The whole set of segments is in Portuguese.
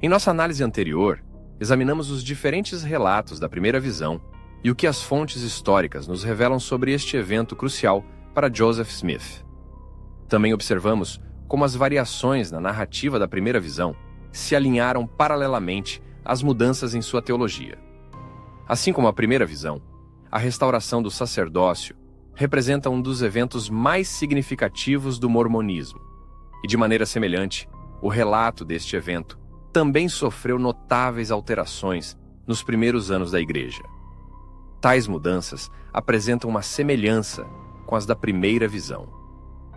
Em nossa análise anterior, examinamos os diferentes relatos da primeira visão e o que as fontes históricas nos revelam sobre este evento crucial para Joseph Smith. Também observamos como as variações na narrativa da primeira visão se alinharam paralelamente às mudanças em sua teologia. Assim como a primeira visão, a restauração do sacerdócio representa um dos eventos mais significativos do mormonismo, e de maneira semelhante, o relato deste evento também sofreu notáveis alterações nos primeiros anos da Igreja. Tais mudanças apresentam uma semelhança com as da primeira visão.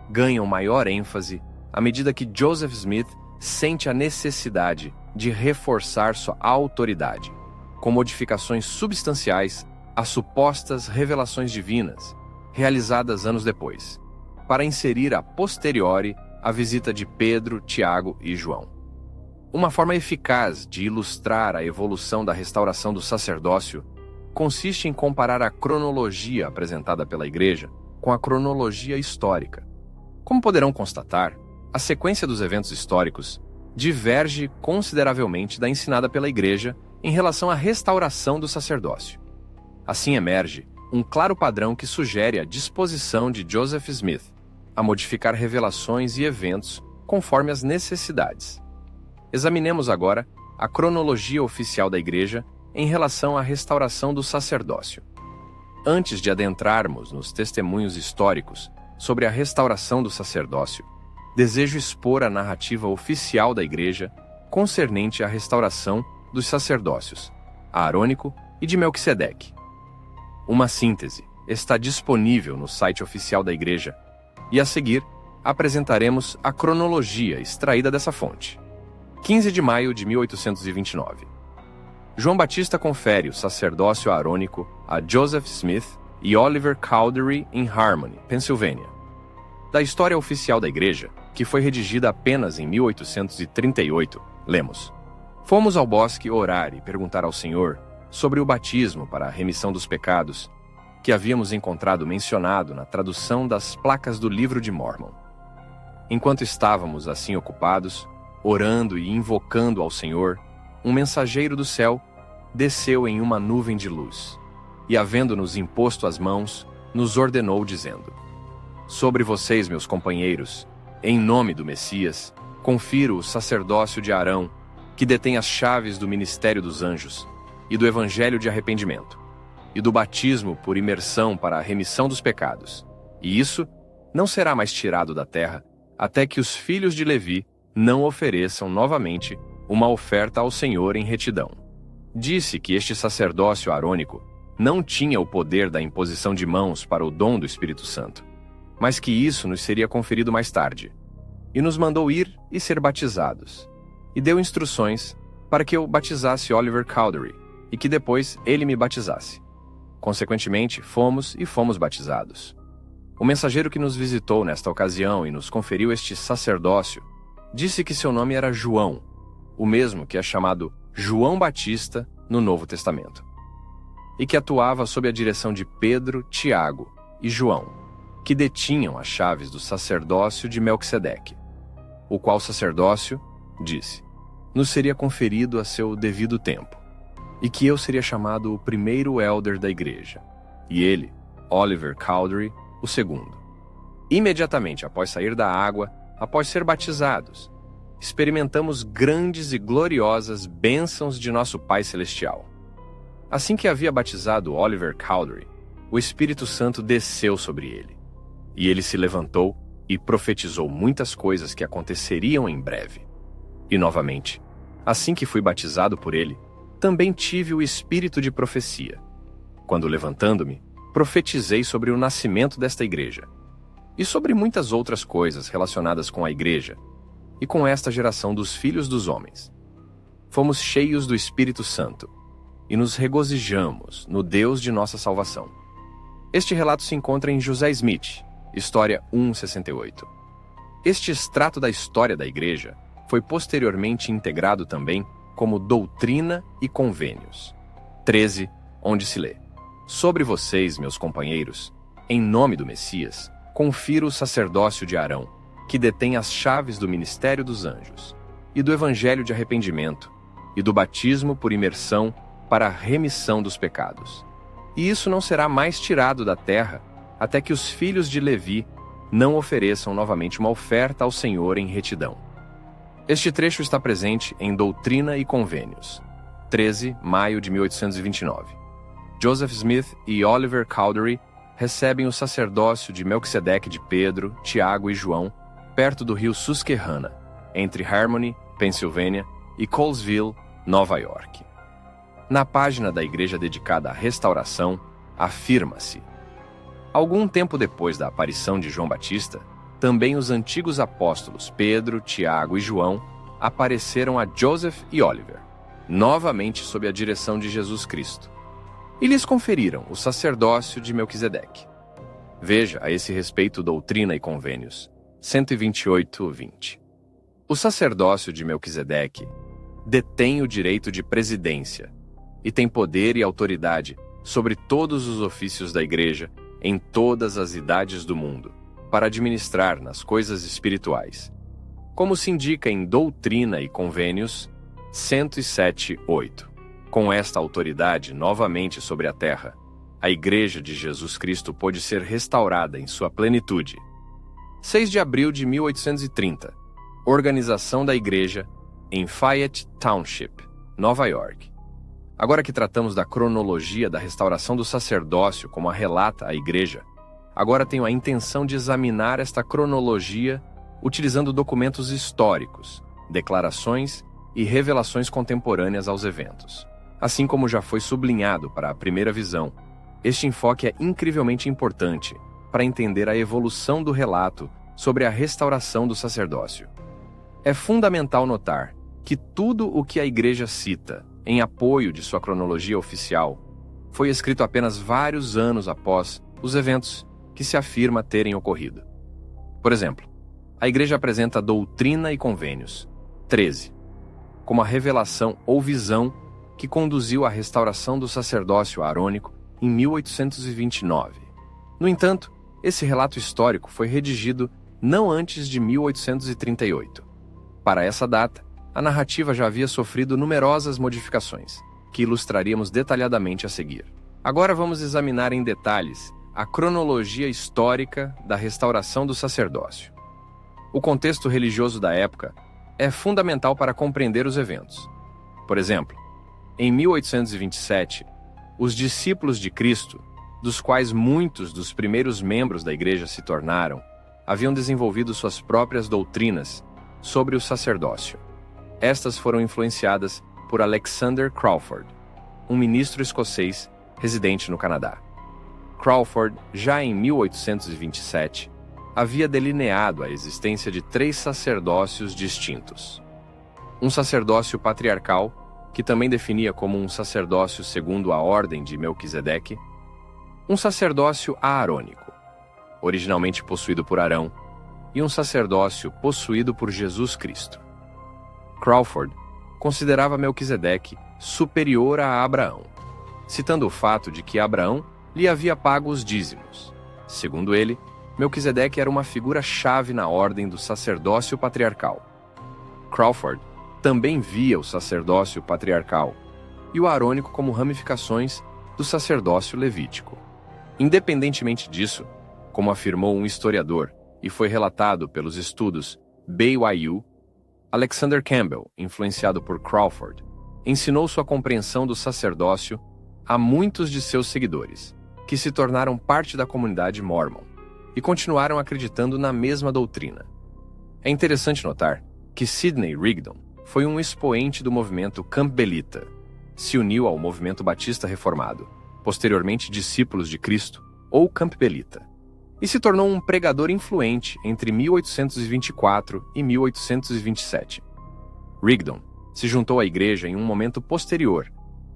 Ganham maior ênfase à medida que Joseph Smith sente a necessidade de reforçar sua autoridade, com modificações substanciais às supostas revelações divinas, realizadas anos depois, para inserir a posteriori a visita de Pedro, Tiago e João. Uma forma eficaz de ilustrar a evolução da restauração do sacerdócio consiste em comparar a cronologia apresentada pela Igreja com a cronologia histórica. Como poderão constatar, a sequência dos eventos históricos diverge consideravelmente da ensinada pela Igreja em relação à restauração do sacerdócio. Assim emerge um claro padrão que sugere a disposição de Joseph Smith a modificar revelações e eventos conforme as necessidades. Examinemos agora a cronologia oficial da Igreja em relação à restauração do sacerdócio. Antes de adentrarmos nos testemunhos históricos sobre a restauração do sacerdócio, desejo expor a narrativa oficial da Igreja concernente à restauração dos sacerdócios, Aarônico e de Melquisedeque. Uma síntese está disponível no site oficial da Igreja, e a seguir apresentaremos a cronologia extraída dessa fonte. 15 de maio de 1829. João Batista confere o sacerdócio aarônico a Joseph Smith e Oliver Cowdery em Harmony, Pensilvânia. Da história oficial da Igreja, que foi redigida apenas em 1838, lemos: Fomos ao bosque orar e perguntar ao Senhor sobre o batismo para a remissão dos pecados, que havíamos encontrado mencionado na tradução das placas do Livro de Mórmon. Enquanto estávamos assim ocupados, orando e invocando ao Senhor, um mensageiro do céu desceu em uma nuvem de luz, e, havendo-nos imposto as mãos, nos ordenou, dizendo: Sobre vocês, meus companheiros, em nome do Messias, confiro o sacerdócio de Arão, que detém as chaves do ministério dos anjos, e do evangelho de arrependimento, e do batismo por imersão para a remissão dos pecados. E isso não será mais tirado da terra, até que os filhos de Levi não ofereçam novamente uma oferta ao Senhor em retidão. Disse que este sacerdócio arônico não tinha o poder da imposição de mãos para o dom do Espírito Santo, mas que isso nos seria conferido mais tarde, e nos mandou ir e ser batizados, e deu instruções para que eu batizasse Oliver Cowdery, e que depois ele me batizasse. Consequentemente, fomos batizados. O mensageiro que nos visitou nesta ocasião e nos conferiu este sacerdócio disse que seu nome era João, o mesmo que é chamado João Batista no Novo Testamento, e que atuava sob a direção de Pedro, Tiago e João, que detinham as chaves do sacerdócio de Melquisedeque, o qual sacerdócio, disse, nos seria conferido a seu devido tempo, e que eu seria chamado o primeiro elder da igreja, e ele, Oliver Cowdery, o segundo. Imediatamente após sair da água, após ser batizados, experimentamos grandes e gloriosas bênçãos de nosso Pai Celestial. Assim que havia batizado Oliver Cowdery, o Espírito Santo desceu sobre ele, e ele se levantou e profetizou muitas coisas que aconteceriam em breve. E novamente, assim que fui batizado por ele, também tive o espírito de profecia. Quando levantando-me, profetizei sobre o nascimento desta igreja, e sobre muitas outras coisas relacionadas com a igreja, e com esta geração dos filhos dos homens. Fomos cheios do Espírito Santo, e nos regozijamos no Deus de nossa salvação. Este relato se encontra em José Smith, História 1:68. Este extrato da história da igreja foi posteriormente integrado também como Doutrina e Convênios 13, onde se lê: Sobre vocês, meus companheiros, em nome do Messias, confiro o sacerdócio de Arão, que detém as chaves do ministério dos anjos, e do evangelho de arrependimento, e do batismo por imersão para a remissão dos pecados. E isso não será mais tirado da terra até que os filhos de Levi não ofereçam novamente uma oferta ao Senhor em retidão. Este trecho está presente em Doutrina e Convênios, 13 de maio de 1829. Joseph Smith e Oliver Cowdery recebem o sacerdócio de Melquisedeque de Pedro, Tiago e João, perto do rio Susquehanna, entre Harmony, Pensilvânia, e Colesville, Nova York. Na página da igreja dedicada à restauração, afirma-se: algum tempo depois da aparição de João Batista, também os antigos apóstolos Pedro, Tiago e João apareceram a Joseph e Oliver, novamente sob a direção de Jesus Cristo, e lhes conferiram o sacerdócio de Melquisedeque. Veja a esse respeito Doutrina e Convênios, 128:20. O sacerdócio de Melquisedeque detém o direito de presidência e tem poder e autoridade sobre todos os ofícios da Igreja em todas as idades do mundo, para administrar nas coisas espirituais, como se indica em Doutrina e Convênios 107:8. Com esta autoridade novamente sobre a terra, a Igreja de Jesus Cristo pôde ser restaurada em sua plenitude. 6 de abril de 1830. Organização da Igreja em Fayette Township, Nova York. Agora que tratamos da cronologia da restauração do sacerdócio como a relata a Igreja, agora tenho a intenção de examinar esta cronologia utilizando documentos históricos, declarações e revelações contemporâneas aos eventos. Assim como já foi sublinhado para a primeira visão, este enfoque é incrivelmente importante para entender a evolução do relato sobre a restauração do sacerdócio. É fundamental notar que tudo o que a Igreja cita em apoio de sua cronologia oficial foi escrito apenas vários anos após os eventos que se afirma terem ocorrido. Por exemplo, a Igreja apresenta Doutrina e Convênios, 13, como a revelação ou visão que conduziu à restauração do sacerdócio arônico em 1829. No entanto, esse relato histórico foi redigido não antes de 1838. Para essa data, a narrativa já havia sofrido numerosas modificações, que ilustraríamos detalhadamente a seguir. Agora vamos examinar em detalhes a cronologia histórica da restauração do sacerdócio. O contexto religioso da época é fundamental para compreender os eventos. Por exemplo, em 1827, os discípulos de Cristo, dos quais muitos dos primeiros membros da Igreja se tornaram, haviam desenvolvido suas próprias doutrinas sobre o sacerdócio. Estas foram influenciadas por Alexander Crawford, um ministro escocês residente no Canadá. Crawford, já em 1827, havia delineado a existência de 3 sacerdócios distintos. Um sacerdócio patriarcal, que também definia como um sacerdócio segundo a ordem de Melquisedeque, um sacerdócio aarônico, originalmente possuído por Arão, e um sacerdócio possuído por Jesus Cristo. Crawford considerava Melquisedeque superior a Abraão, citando o fato de que Abraão lhe havia pago os dízimos. Segundo ele, Melquisedeque era uma figura-chave na ordem do sacerdócio patriarcal. Crawford também via o sacerdócio patriarcal e o arônico como ramificações do sacerdócio levítico. Independentemente disso, como afirmou um historiador e foi relatado pelos estudos BYU, Alexander Campbell, influenciado por Crawford, ensinou sua compreensão do sacerdócio a muitos de seus seguidores, que se tornaram parte da comunidade Mormon e continuaram acreditando na mesma doutrina. É interessante notar que Sidney Rigdon foi um expoente do movimento campbellita, se uniu ao movimento batista reformado, posteriormente discípulos de Cristo, ou campbellita, e se tornou um pregador influente entre 1824 e 1827. Rigdon se juntou à igreja em um momento posterior,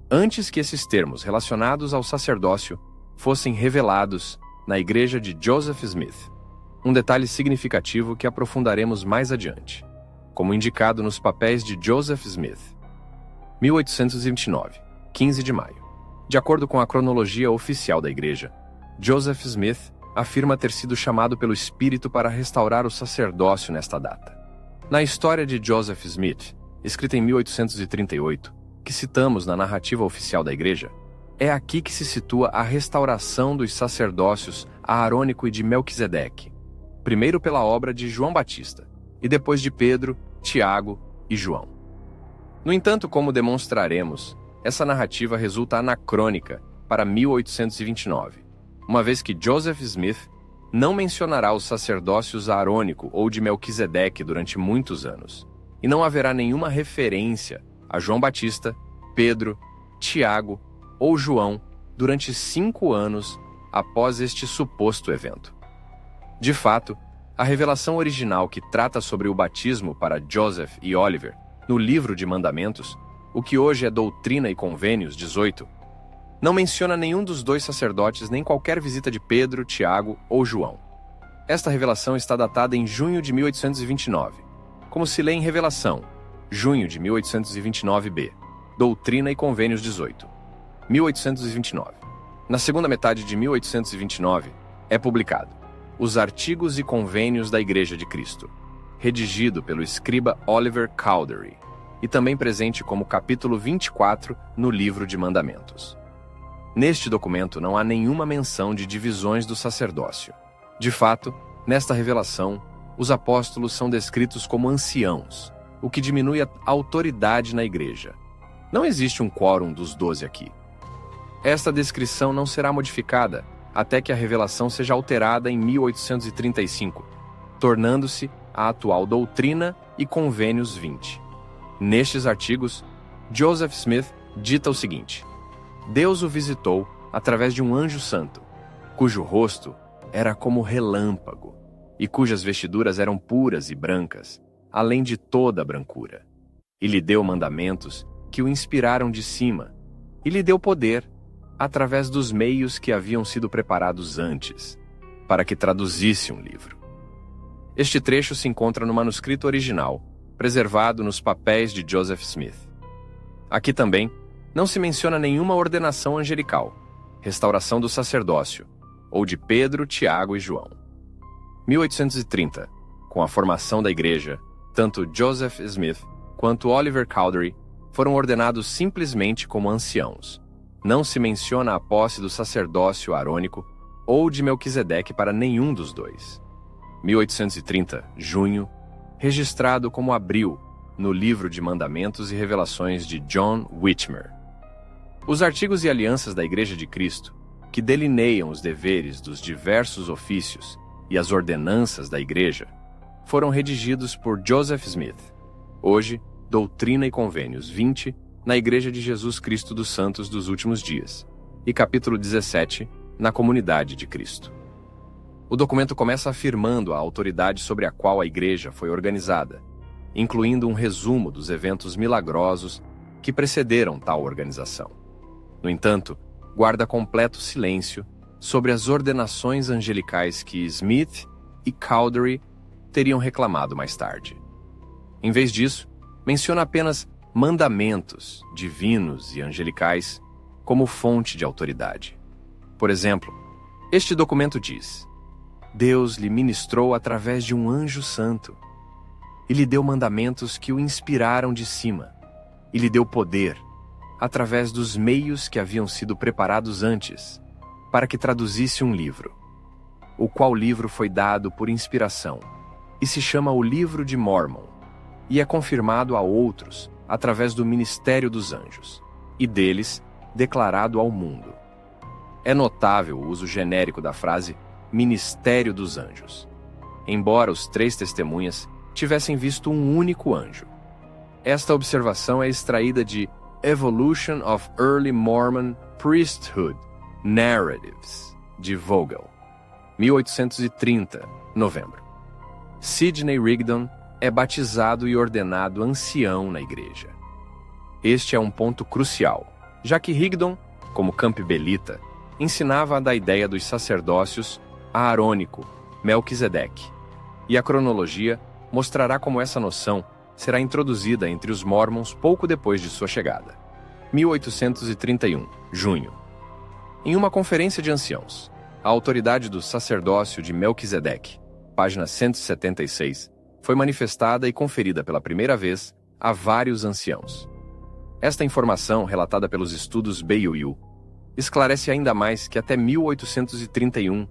antes que esses termos relacionados ao sacerdócio fossem revelados na igreja de Joseph Smith, um detalhe significativo que aprofundaremos mais adiante, como indicado nos papéis de Joseph Smith. 1829, 15 de maio. De acordo com a cronologia oficial da igreja, Joseph Smith afirma ter sido chamado pelo Espírito para restaurar o sacerdócio nesta data. Na história de Joseph Smith, escrita em 1838, que citamos na narrativa oficial da Igreja, é aqui que se situa a restauração dos sacerdócios aarônico e de Melquisedeque, primeiro pela obra de João Batista, e depois de Pedro, Tiago e João. No entanto, como demonstraremos, essa narrativa resulta anacrônica para 1829, uma vez que Joseph Smith não mencionará os sacerdócios aarônico ou de Melquisedeque durante muitos anos, e não haverá nenhuma referência a João Batista, Pedro, Tiago ou João durante 5 anos após este suposto evento. De fato, a revelação original que trata sobre o batismo para Joseph e Oliver, no Livro de Mandamentos, o que hoje é Doutrina e Convênios 18, não menciona nenhum dos dois sacerdotes nem qualquer visita de Pedro, Tiago ou João. Esta revelação está datada em junho de 1829, como se lê em Revelação, junho de 1829b, Doutrina e Convênios 18, 1829. Na segunda metade de 1829, é publicado Os Artigos e Convênios da Igreja de Cristo, redigido pelo escriba Oliver Cowdery, e também presente como capítulo 24 no Livro de Mandamentos. Neste documento não há nenhuma menção de divisões do sacerdócio. De fato, nesta revelação, os apóstolos são descritos como anciãos, o que diminui a autoridade na igreja. Não existe um quórum dos 12 aqui. Esta descrição não será modificada até que a revelação seja alterada em 1835, tornando-se a atual Doutrina e Convênios 20. Nestes artigos, Joseph Smith dita o seguinte: Deus o visitou através de um anjo santo, cujo rosto era como relâmpago, e cujas vestiduras eram puras e brancas, além de toda a brancura. E lhe deu mandamentos que o inspiraram de cima, e lhe deu poder, através dos meios que haviam sido preparados antes, para que traduzisse um livro. Este trecho se encontra no manuscrito original, preservado nos papéis de Joseph Smith. Aqui também não se menciona nenhuma ordenação angelical, restauração do sacerdócio, ou de Pedro, Tiago e João. 1830, com a formação da igreja, tanto Joseph Smith quanto Oliver Cowdery foram ordenados simplesmente como anciãos. Não se menciona a posse do sacerdócio aarônico ou de Melquisedeque para nenhum dos dois. 1830, junho, registrado como abril no Livro de Mandamentos e Revelações de John Whitmer. Os artigos e alianças da Igreja de Cristo, que delineiam os deveres dos diversos ofícios e as ordenanças da Igreja, foram redigidos por Joseph Smith, hoje Doutrina e Convênios 20, na Igreja de Jesus Cristo dos Santos dos Últimos Dias, e capítulo 17, na Comunidade de Cristo. O documento começa afirmando a autoridade sobre a qual a Igreja foi organizada, incluindo um resumo dos eventos milagrosos que precederam tal organização. No entanto, guarda completo silêncio sobre as ordenações angelicais que Smith e Cowdery teriam reclamado mais tarde. Em vez disso, menciona apenas mandamentos divinos e angelicais como fonte de autoridade. Por exemplo, este documento diz: Deus lhe ministrou através de um anjo santo, e lhe deu mandamentos que o inspiraram de cima, e lhe deu poder, através dos meios que haviam sido preparados antes, para que traduzisse um livro, o qual livro foi dado por inspiração, e se chama o Livro de Mormon, e é confirmado a outros através do ministério dos anjos, e deles declarado ao mundo. É notável o uso genérico da frase Ministério dos Anjos, embora os 3 testemunhas tivessem visto um único anjo. Esta observação é extraída de Evolution of Early Mormon Priesthood Narratives, de Vogel, 1830, novembro. Sidney Rigdon é batizado e ordenado ancião na igreja. Este é um ponto crucial, já que Rigdon, como campbelita, ensinava da ideia dos sacerdócios aarônico, Melquisedeque, e a cronologia mostrará como essa noção será introduzida entre os Mormons pouco depois de sua chegada. 1831, junho. Em uma conferência de anciãos, a autoridade do sacerdócio de Melquisedeque, página 176, foi manifestada e conferida pela primeira vez a vários anciãos. Esta informação, relatada pelos estudos Beyu, esclarece ainda mais que até 1831,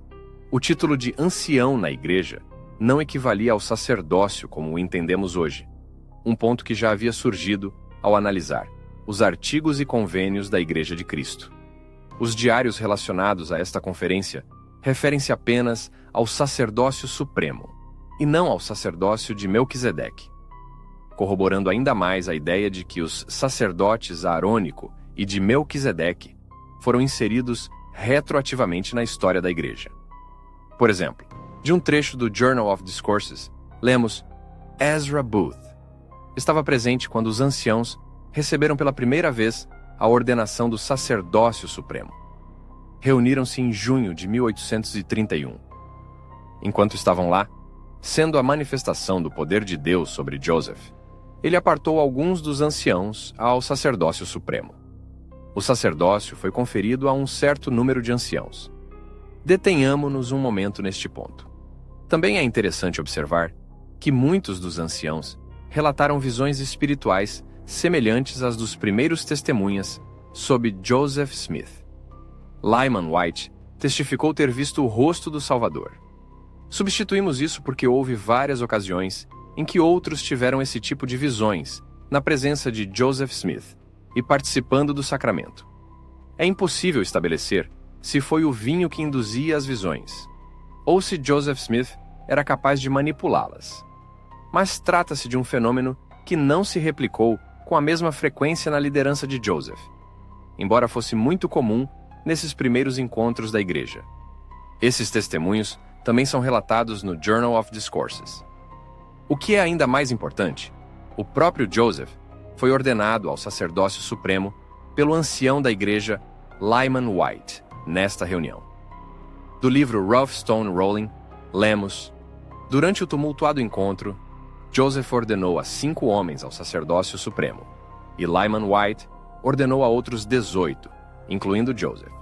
o título de ancião na igreja não equivalia ao sacerdócio como o entendemos hoje, um ponto que já havia surgido ao analisar os artigos e convênios da Igreja de Cristo. Os diários relacionados a esta conferência referem-se apenas ao sacerdócio supremo, e não ao sacerdócio de Melquisedeque, corroborando ainda mais a ideia de que os sacerdotes Aarônico e de Melquisedeque foram inseridos retroativamente na história da Igreja. Por exemplo, de um trecho do Journal of Discourses, lemos: Ezra Booth estava presente quando os anciãos receberam pela primeira vez a ordenação do sacerdócio supremo. Reuniram-se em junho de 1831. Enquanto estavam lá, sendo a manifestação do poder de Deus sobre Joseph, ele apartou alguns dos anciãos ao sacerdócio supremo. O sacerdócio foi conferido a um certo número de anciãos. Detenhamo-nos um momento neste ponto. Também é interessante observar que muitos dos anciãos relataram visões espirituais semelhantes às dos primeiros testemunhas sob Joseph Smith. Lyman White testificou ter visto o rosto do Salvador. Substituímos isso porque houve várias ocasiões em que outros tiveram esse tipo de visões na presença de Joseph Smith e participando do sacramento. É impossível estabelecer se foi o vinho que induzia as visões, ou se Joseph Smith era capaz de manipulá-las. Mas trata-se de um fenômeno que não se replicou com a mesma frequência na liderança de Joseph, embora fosse muito comum nesses primeiros encontros da igreja. Esses testemunhos também são relatados no Journal of Discourses. O que é ainda mais importante, o próprio Joseph foi ordenado ao sacerdócio supremo pelo ancião da igreja Lyman White nesta reunião. Do livro Rough Stone Rolling, lemos: durante o tumultuado encontro, Joseph ordenou a 5 homens ao sacerdócio supremo, e Lyman White ordenou a outros 18, incluindo Joseph.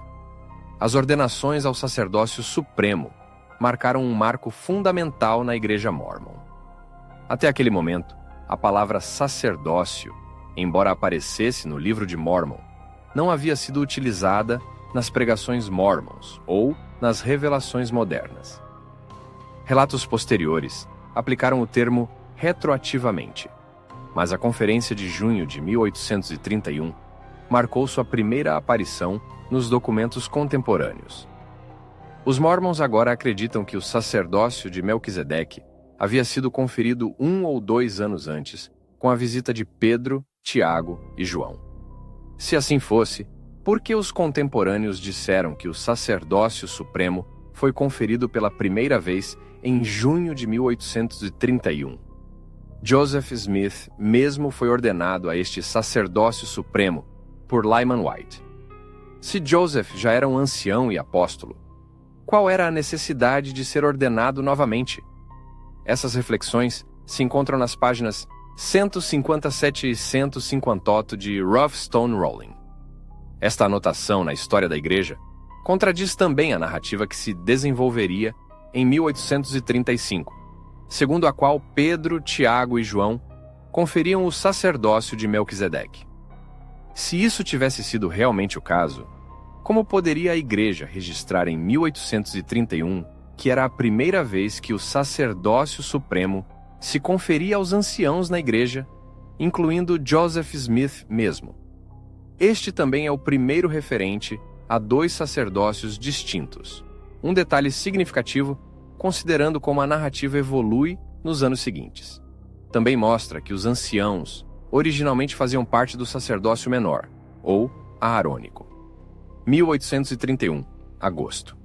As ordenações ao sacerdócio supremo marcaram um marco fundamental na Igreja Mórmon. Até aquele momento, a palavra sacerdócio, embora aparecesse no livro de Mórmon, não havia sido utilizada nas pregações mórmons ou nas revelações modernas. Relatos posteriores aplicaram o termo retroativamente, mas a Conferência de Junho de 1831 marcou sua primeira aparição nos documentos contemporâneos. Os mórmons agora acreditam que o sacerdócio de Melquisedeque havia sido conferido 1 ou 2 anos antes, com a visita de Pedro, Tiago e João. Se assim fosse, por que os contemporâneos disseram que o sacerdócio supremo foi conferido pela primeira vez em junho de 1831? Joseph Smith mesmo foi ordenado a este sacerdócio supremo por Lyman White. Se Joseph já era um ancião e apóstolo, qual era a necessidade de ser ordenado novamente? Essas reflexões se encontram nas páginas 157 e 158 de Rough Stone Rolling. Esta anotação na história da Igreja contradiz também a narrativa que se desenvolveria em 1835, segundo a qual Pedro, Tiago e João conferiam o sacerdócio de Melquisedeque. Se isso tivesse sido realmente o caso, como poderia a Igreja registrar em 1831 que era a primeira vez que o sacerdócio supremo se conferia aos anciãos na Igreja, incluindo Joseph Smith mesmo? Este também é o primeiro referente a 2 sacerdócios distintos, um detalhe significativo considerando como a narrativa evolui nos anos seguintes. Também mostra que os anciãos originalmente faziam parte do sacerdócio menor, ou aarônico. 1831, agosto.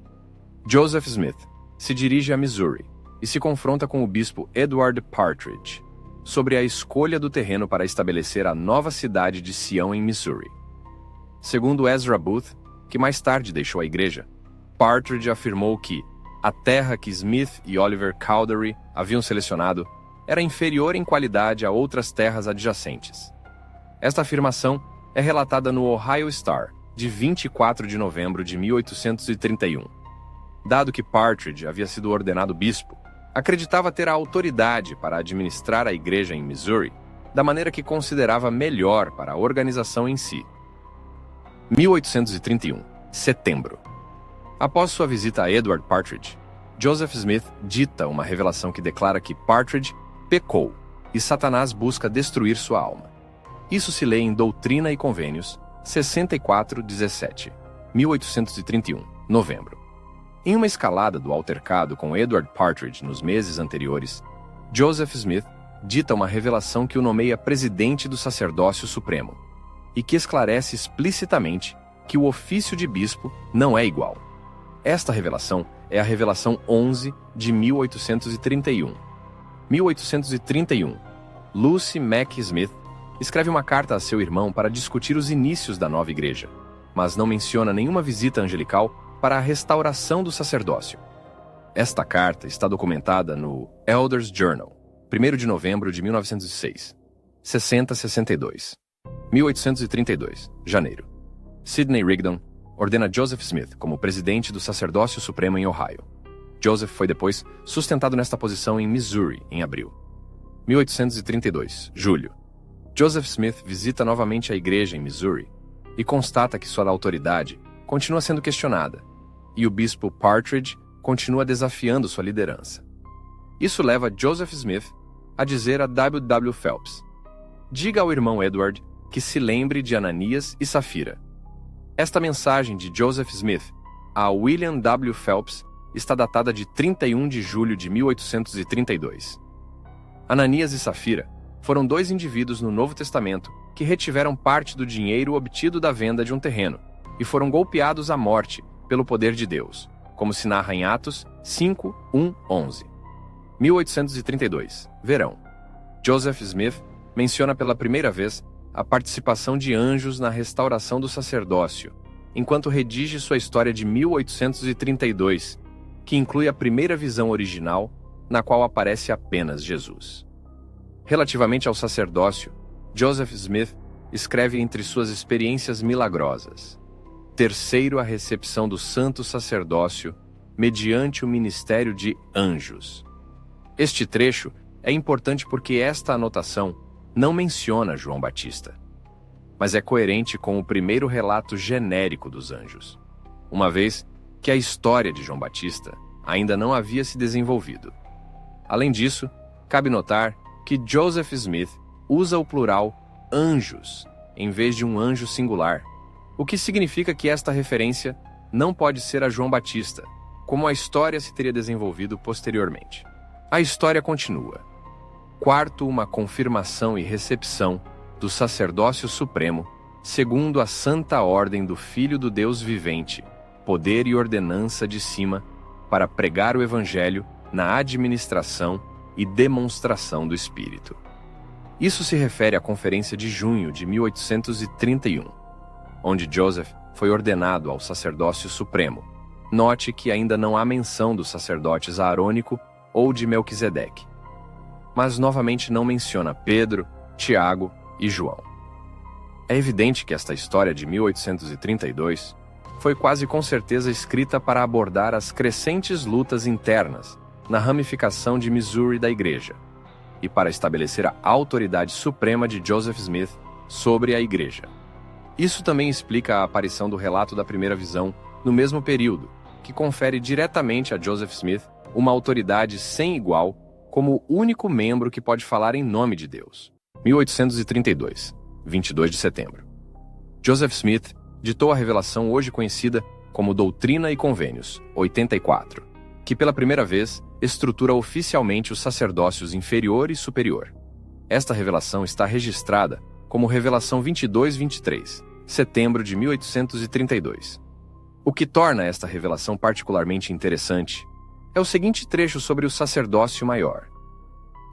Joseph Smith se dirige a Missouri e se confronta com o bispo Edward Partridge sobre a escolha do terreno para estabelecer a nova cidade de Sião em Missouri. Segundo Ezra Booth, que mais tarde deixou a igreja, Partridge afirmou que a terra que Smith e Oliver Cowdery haviam selecionado era inferior em qualidade a outras terras adjacentes. Esta afirmação é relatada no Ohio Star, de 24 de novembro de 1831. Dado que Partridge havia sido ordenado bispo, acreditava ter a autoridade para administrar a igreja em Missouri, da maneira que considerava melhor para a organização em si. 1831, setembro. Após sua visita a Edward Partridge, Joseph Smith dita uma revelação que declara que Partridge pecou e Satanás busca destruir sua alma. Isso se lê em Doutrina e Convênios, 64:17, 1831, novembro. Em uma escalada do altercado com Edward Partridge nos meses anteriores, Joseph Smith dita uma revelação que o nomeia presidente do sacerdócio supremo e que esclarece explicitamente que o ofício de bispo não é igual. Esta revelação é a Revelação 11 de 1831. 1831, Lucy Mack Smith escreve uma carta a seu irmão para discutir os inícios da nova igreja, mas não menciona nenhuma visita angelical para a restauração do sacerdócio. Esta carta está documentada no Elders Journal, 1º de novembro de 1906, 6062. 1832, janeiro. Sidney Rigdon ordena Joseph Smith como presidente do sacerdócio supremo em Ohio. Joseph foi depois sustentado nesta posição em Missouri, em abril. 1832, julho. Joseph Smith visita novamente a igreja em Missouri e constata que sua autoridade continua sendo questionada, e o bispo Partridge continua desafiando sua liderança. Isso leva Joseph Smith a dizer a W. W. Phelps: diga ao irmão Edward que se lembre de Ananias e Safira. Esta mensagem de Joseph Smith a William W. Phelps está datada de 31 de julho de 1832. Ananias e Safira foram dois indivíduos no Novo Testamento que retiveram parte do dinheiro obtido da venda de um terreno e foram golpeados à morte pelo poder de Deus, como se narra em Atos 5:1-11. 1832, verão. Joseph Smith menciona pela primeira vez a participação de anjos na restauração do sacerdócio, enquanto redige sua história de 1832, que inclui a primeira visão original, na qual aparece apenas Jesus. Relativamente ao sacerdócio, Joseph Smith escreve entre suas experiências milagrosas: terceiro, a recepção do santo sacerdócio mediante o ministério de anjos. Este trecho é importante porque esta anotação não menciona João Batista, mas é coerente com o primeiro relato genérico dos anjos, uma vez que a história de João Batista ainda não havia se desenvolvido. Além disso, cabe notar que Joseph Smith usa o plural anjos em vez de um anjo singular, o que significa que esta referência não pode ser a João Batista, como a história se teria desenvolvido posteriormente. A história continua. Quarto, uma confirmação e recepção do sacerdócio supremo, segundo a santa ordem do Filho do Deus vivente, poder e ordenança de cima, para pregar o Evangelho na administração e demonstração do Espírito. Isso se refere à conferência de junho de 1831, onde Joseph foi ordenado ao sacerdócio supremo. Note que ainda não há menção dos sacerdotes aarônico ou de Melquisedeque, mas novamente não menciona Pedro, Tiago e João. É evidente que esta história de 1832 foi quase com certeza escrita para abordar as crescentes lutas internas na ramificação de Missouri da igreja e para estabelecer a autoridade suprema de Joseph Smith sobre a igreja. Isso também explica a aparição do relato da primeira visão no mesmo período, que confere diretamente a Joseph Smith uma autoridade sem igual como o único membro que pode falar em nome de Deus. 1832, 22 de setembro. Joseph Smith ditou a revelação hoje conhecida como Doutrina e Convênios, 84, que pela primeira vez estrutura oficialmente os sacerdócios inferior e superior. Esta revelação está registrada como Revelação 22-23, setembro de 1832. O que torna esta revelação particularmente interessante é o seguinte trecho sobre o sacerdócio maior.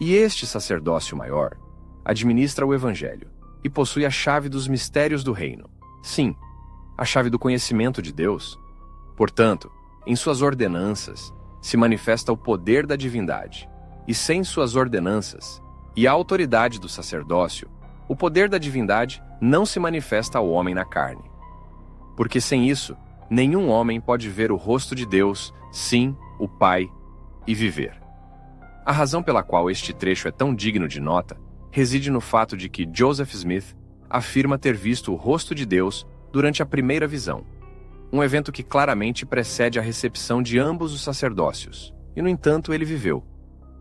E este sacerdócio maior administra o Evangelho e possui a chave dos mistérios do reino. Sim, a chave do conhecimento de Deus. Portanto, em suas ordenanças se manifesta o poder da divindade, e sem suas ordenanças e a autoridade do sacerdócio, o poder da divindade não se manifesta ao homem na carne. Porque sem isso, nenhum homem pode ver o rosto de Deus, sim, o Pai, e viver. A razão pela qual este trecho é tão digno de nota reside no fato de que Joseph Smith afirma ter visto o rosto de Deus durante a primeira visão, um evento que claramente precede a recepção de ambos os sacerdócios, e no entanto ele viveu.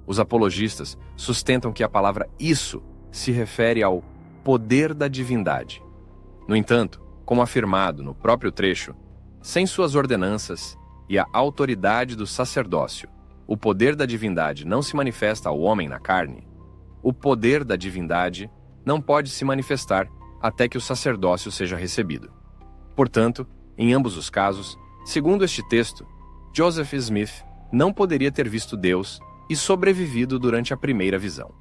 Os apologistas sustentam que a palavra "isso" se refere ao poder da divindade. No entanto, como afirmado no próprio trecho, sem suas ordenanças e a autoridade do sacerdócio, o poder da divindade não se manifesta ao homem na carne. O poder da divindade não pode se manifestar até que o sacerdócio seja recebido. Portanto, em ambos os casos, segundo este texto, Joseph Smith não poderia ter visto Deus e sobrevivido durante a primeira visão.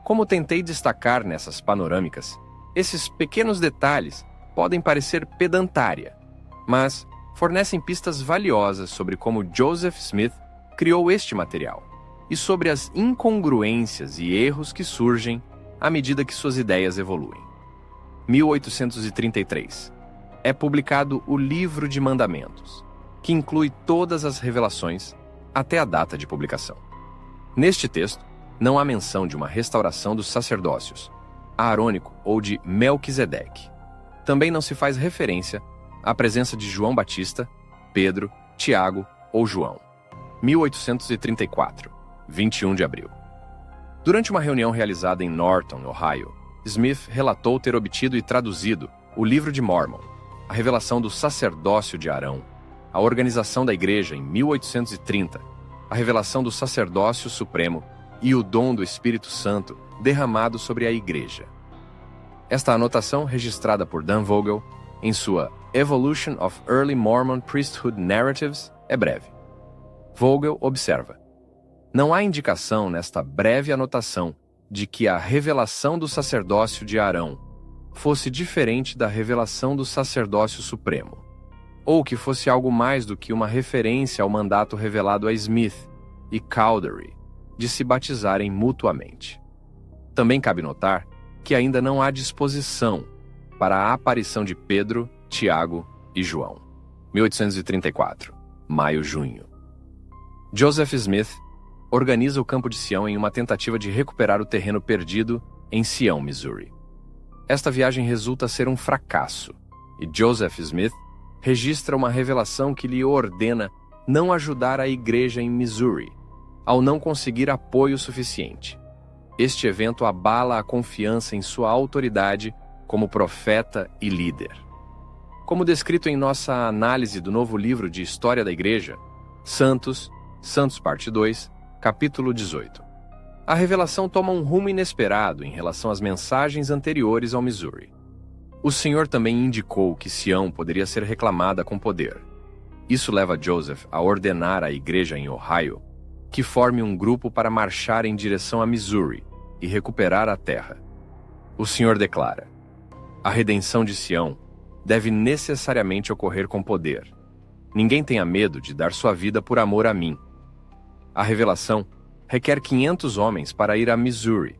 Como tentei destacar nessas panorâmicas, esses pequenos detalhes podem parecer pedantária, mas fornecem pistas valiosas sobre como Joseph Smith criou este material e sobre as incongruências e erros que surgem à medida que suas ideias evoluem. 1833. É publicado o Livro de Mandamentos, que inclui todas as revelações até a data de publicação. Neste texto, não há menção de uma restauração dos sacerdócios, aarônico ou de Melquisedeque. Também não se faz referência à presença de João Batista, Pedro, Tiago ou João. 1834, 21 de abril. Durante uma reunião realizada em Norton, Ohio, Smith relatou ter obtido e traduzido o Livro de Mormon, a revelação do sacerdócio de Arão, a organização da Igreja em 1830, a revelação do sacerdócio supremo e o dom do Espírito Santo derramado sobre a Igreja. Esta anotação, registrada por Dan Vogel em sua Evolution of Early Mormon Priesthood Narratives, é breve. Vogel observa: não há indicação nesta breve anotação de que a revelação do sacerdócio de Arão fosse diferente da revelação do sacerdócio supremo, ou que fosse algo mais do que uma referência ao mandato revelado a Smith e Cowdery de se batizarem mutuamente. Também cabe notar que ainda não há disposição para a aparição de Pedro, Tiago e João. 1834, maio-junho. Joseph Smith organiza o campo de Sião em uma tentativa de recuperar o terreno perdido em Sião, Missouri. Esta viagem resulta ser um fracasso, e Joseph Smith registra uma revelação que lhe ordena não ajudar a igreja em Missouri, ao não conseguir apoio suficiente. Este evento abala a confiança em sua autoridade como profeta e líder. Como descrito em nossa análise do novo livro de História da Igreja, Santos Parte 2, capítulo 18. A revelação toma um rumo inesperado em relação às mensagens anteriores ao Missouri. O Senhor também indicou que Sião poderia ser reclamada com poder. Isso leva Joseph a ordenar à igreja em Ohio que forme um grupo para marchar em direção a Missouri e recuperar a terra. O Senhor declara: a redenção de Sião deve necessariamente ocorrer com poder. Ninguém tenha medo de dar sua vida por amor a mim. A revelação requer 500 homens para ir a Missouri,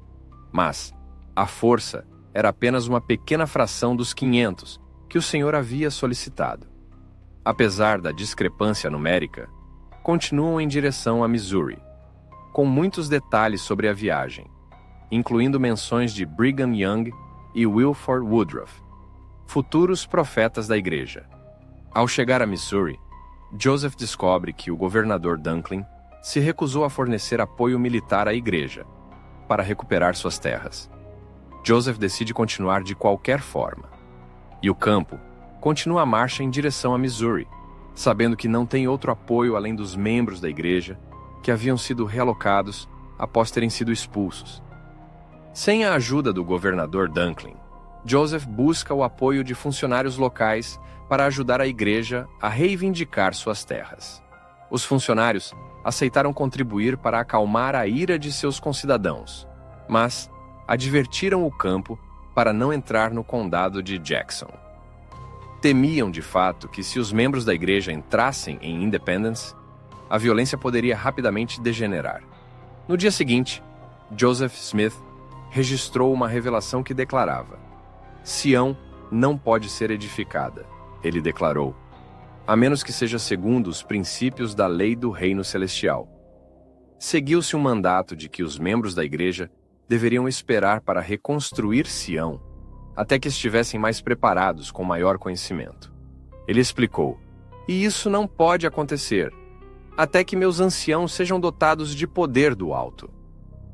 mas a força era apenas uma pequena fração dos 500 que o Senhor havia solicitado. Apesar da discrepância numérica, continuam em direção a Missouri, com muitos detalhes sobre a viagem, incluindo menções de Brigham Young e Wilford Woodruff, futuros profetas da igreja. Ao chegar a Missouri, Joseph descobre que o governador Dunklin se recusou a fornecer apoio militar à igreja para recuperar suas terras. Joseph decide continuar de qualquer forma, e o campo continua a marcha em direção a Missouri, sabendo que não tem outro apoio além dos membros da igreja que haviam sido realocados após terem sido expulsos. Sem a ajuda do governador Dunklin, Joseph busca o apoio de funcionários locais para ajudar a igreja a reivindicar suas terras. Os funcionários aceitaram contribuir para acalmar a ira de seus concidadãos, mas advertiram o campo para não entrar no condado de Jackson. Temiam, de fato, que se os membros da igreja entrassem em Independence, a violência poderia rapidamente degenerar. No dia seguinte, Joseph Smith registrou uma revelação que declarava: Sião não pode ser edificada, ele declarou, a menos que seja segundo os princípios da lei do reino celestial. Seguiu-se um mandato de que os membros da igreja deveriam esperar para reconstruir Sião até que estivessem mais preparados com maior conhecimento. Ele explicou: "E isso não pode acontecer, até que meus anciãos sejam dotados de poder do alto."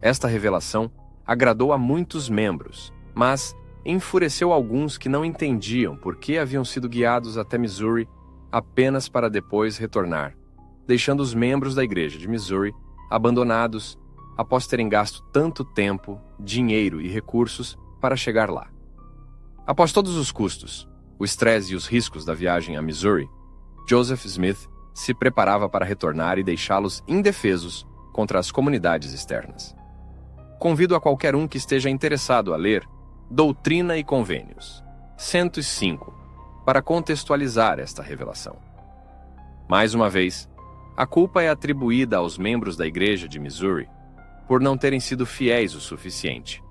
Esta revelação agradou a muitos membros, mas enfureceu alguns que não entendiam por que haviam sido guiados até Missouri apenas para depois retornar, deixando os membros da igreja de Missouri abandonados após terem gasto tanto tempo, dinheiro e recursos para chegar lá. Após todos os custos, o estresse e os riscos da viagem a Missouri, Joseph Smith se preparava para retornar e deixá-los indefesos contra as comunidades externas. Convido a qualquer um que esteja interessado a ler Doutrina e Convênios, 105, para contextualizar esta revelação. Mais uma vez, a culpa é atribuída aos membros da igreja de Missouri por não terem sido fiéis o suficiente.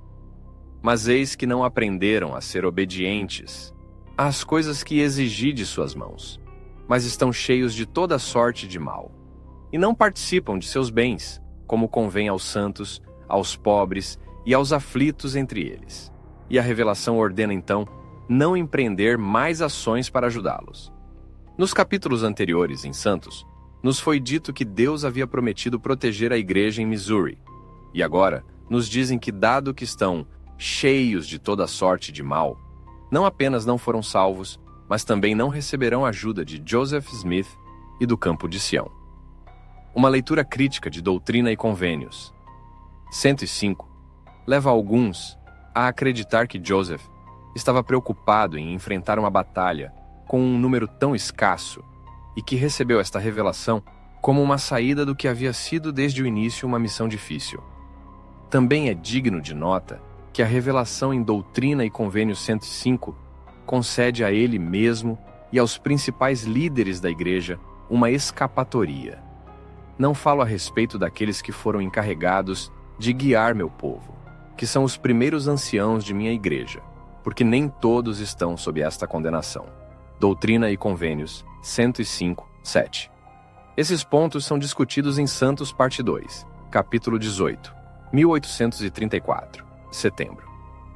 Mas eis que não aprenderam a ser obedientes às coisas que exigi de suas mãos, mas estão cheios de toda sorte de mal, e não participam de seus bens, como convém aos santos, aos pobres e aos aflitos entre eles. E a revelação ordena então não empreender mais ações para ajudá-los. Nos capítulos anteriores em Santos, nos foi dito que Deus havia prometido proteger a igreja em Missouri, e agora nos dizem que, dado que estão cheios de toda sorte de mal, não apenas não foram salvos, mas também não receberão ajuda de Joseph Smith e do campo de Sião. Uma leitura crítica de Doutrina e Convênios, 105, leva alguns a acreditar que Joseph estava preocupado em enfrentar uma batalha com um número tão escasso e que recebeu esta revelação como uma saída do que havia sido desde o início uma missão difícil. Também é digno de nota que a revelação em Doutrina e Convênios 105 concede a ele mesmo e aos principais líderes da igreja uma escapatoria. Não falo a respeito daqueles que foram encarregados de guiar meu povo, que são os primeiros anciãos de minha igreja, porque nem todos estão sob esta condenação. Doutrina e Convênios 105, 7. Esses pontos são discutidos em Santos, parte 2, capítulo 18, 1834, setembro.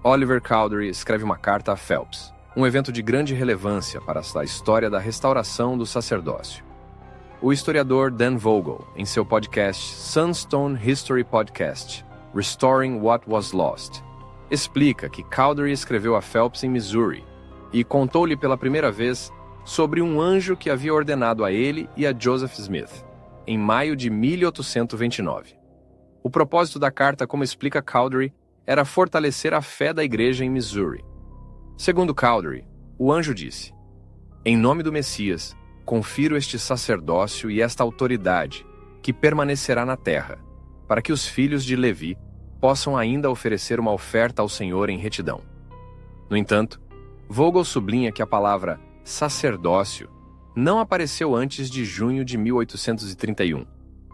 Oliver Cowdery escreve uma carta a Phelps, um evento de grande relevância para a história da restauração do sacerdócio. O historiador Dan Vogel, em seu podcast Sunstone History Podcast, Restoring What Was Lost, explica que Cowdery escreveu a Phelps em Missouri e contou-lhe pela primeira vez sobre um anjo que havia ordenado a ele e a Joseph Smith, em maio de 1829. O propósito da carta, como explica Cowdery, era fortalecer a fé da igreja em Missouri. Segundo Cowdery, o anjo disse: "Em nome do Messias, confiro este sacerdócio e esta autoridade, que permanecerá na terra, para que os filhos de Levi possam ainda oferecer uma oferta ao Senhor em retidão." No entanto, Vogel sublinha que a palavra sacerdócio não apareceu antes de junho de 1831,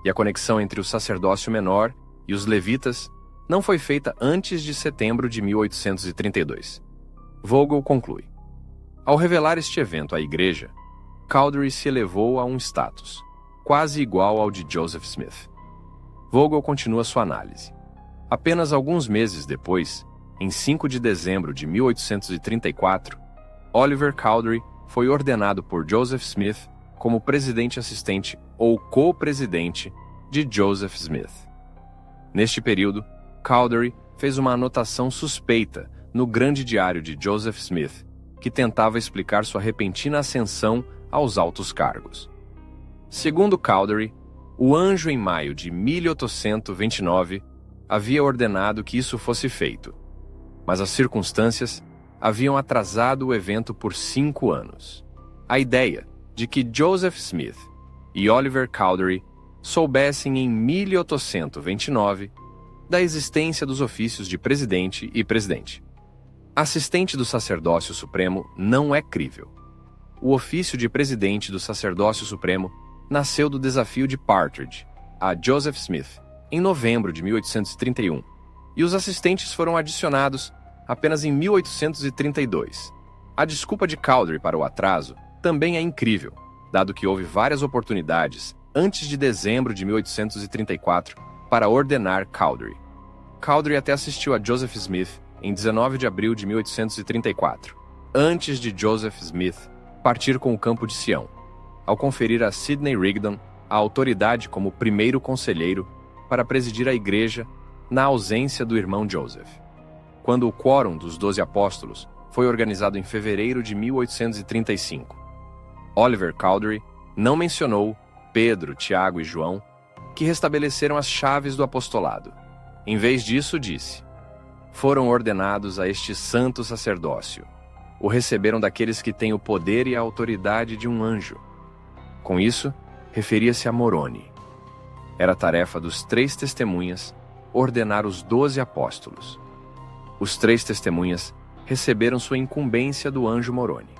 e a conexão entre o sacerdócio menor e os levitas não foi feita antes de setembro de 1832. Vogel conclui: ao revelar este evento à igreja, Cowdery se elevou a um status quase igual ao de Joseph Smith. Vogel continua sua análise. Apenas alguns meses depois, em 5 de dezembro de 1834, Oliver Cowdery foi ordenado por Joseph Smith como presidente assistente ou co-presidente de Joseph Smith. Neste período, Cowdery fez uma anotação suspeita no grande diário de Joseph Smith, que tentava explicar sua repentina ascensão aos altos cargos. Segundo Cowdery, o anjo em maio de 1829 havia ordenado que isso fosse feito, mas as circunstâncias haviam atrasado o evento por 5 anos. A ideia de que Joseph Smith e Oliver Cowdery soubessem em 1829 da existência dos ofícios de presidente e presidente. Assistente do sacerdócio supremo não é crível. O ofício de presidente do sacerdócio supremo nasceu do desafio de Partridge a Joseph Smith em novembro de 1831, e os assistentes foram adicionados apenas em 1832. A desculpa de Cowdery para o atraso também é incrível, dado que houve várias oportunidades antes de dezembro de 1834 para ordenar Cowdery. Cowdery até assistiu a Joseph Smith em 19 de abril de 1834, antes de Joseph Smith partir com o campo de Sião, ao conferir a Sidney Rigdon a autoridade como primeiro conselheiro para presidir a igreja na ausência do irmão Joseph. Quando o Quórum dos 12 Apóstolos foi organizado em fevereiro de 1835, Oliver Cowdery não mencionou Pedro, Tiago e João, que restabeleceram as chaves do apostolado. Em vez disso, disse: foram ordenados a este santo sacerdócio. O receberam daqueles que têm o poder e a autoridade de um anjo. Com isso, referia-se a Moroni. Era tarefa dos 3 testemunhas ordenar os 12 apóstolos. Os 3 testemunhas receberam sua incumbência do anjo Moroni.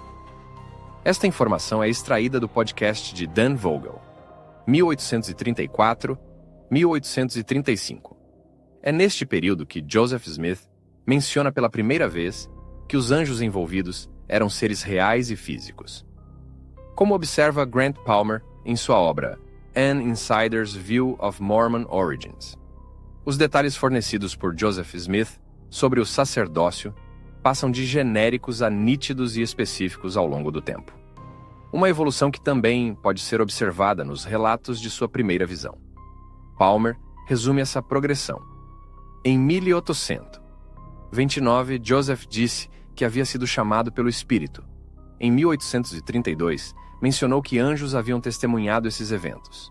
Esta informação é extraída do podcast de Dan Vogel, 1834-1835. É neste período que Joseph Smith menciona pela primeira vez que os anjos envolvidos eram seres reais e físicos. Como observa Grant Palmer em sua obra An Insider's View of Mormon Origins, os detalhes fornecidos por Joseph Smith sobre o sacerdócio passam de genéricos a nítidos e específicos ao longo do tempo. Uma evolução que também pode ser observada nos relatos de sua primeira visão. Palmer resume essa progressão. Em 1829, Joseph disse que havia sido chamado pelo Espírito. Em 1832, mencionou que anjos haviam testemunhado esses eventos.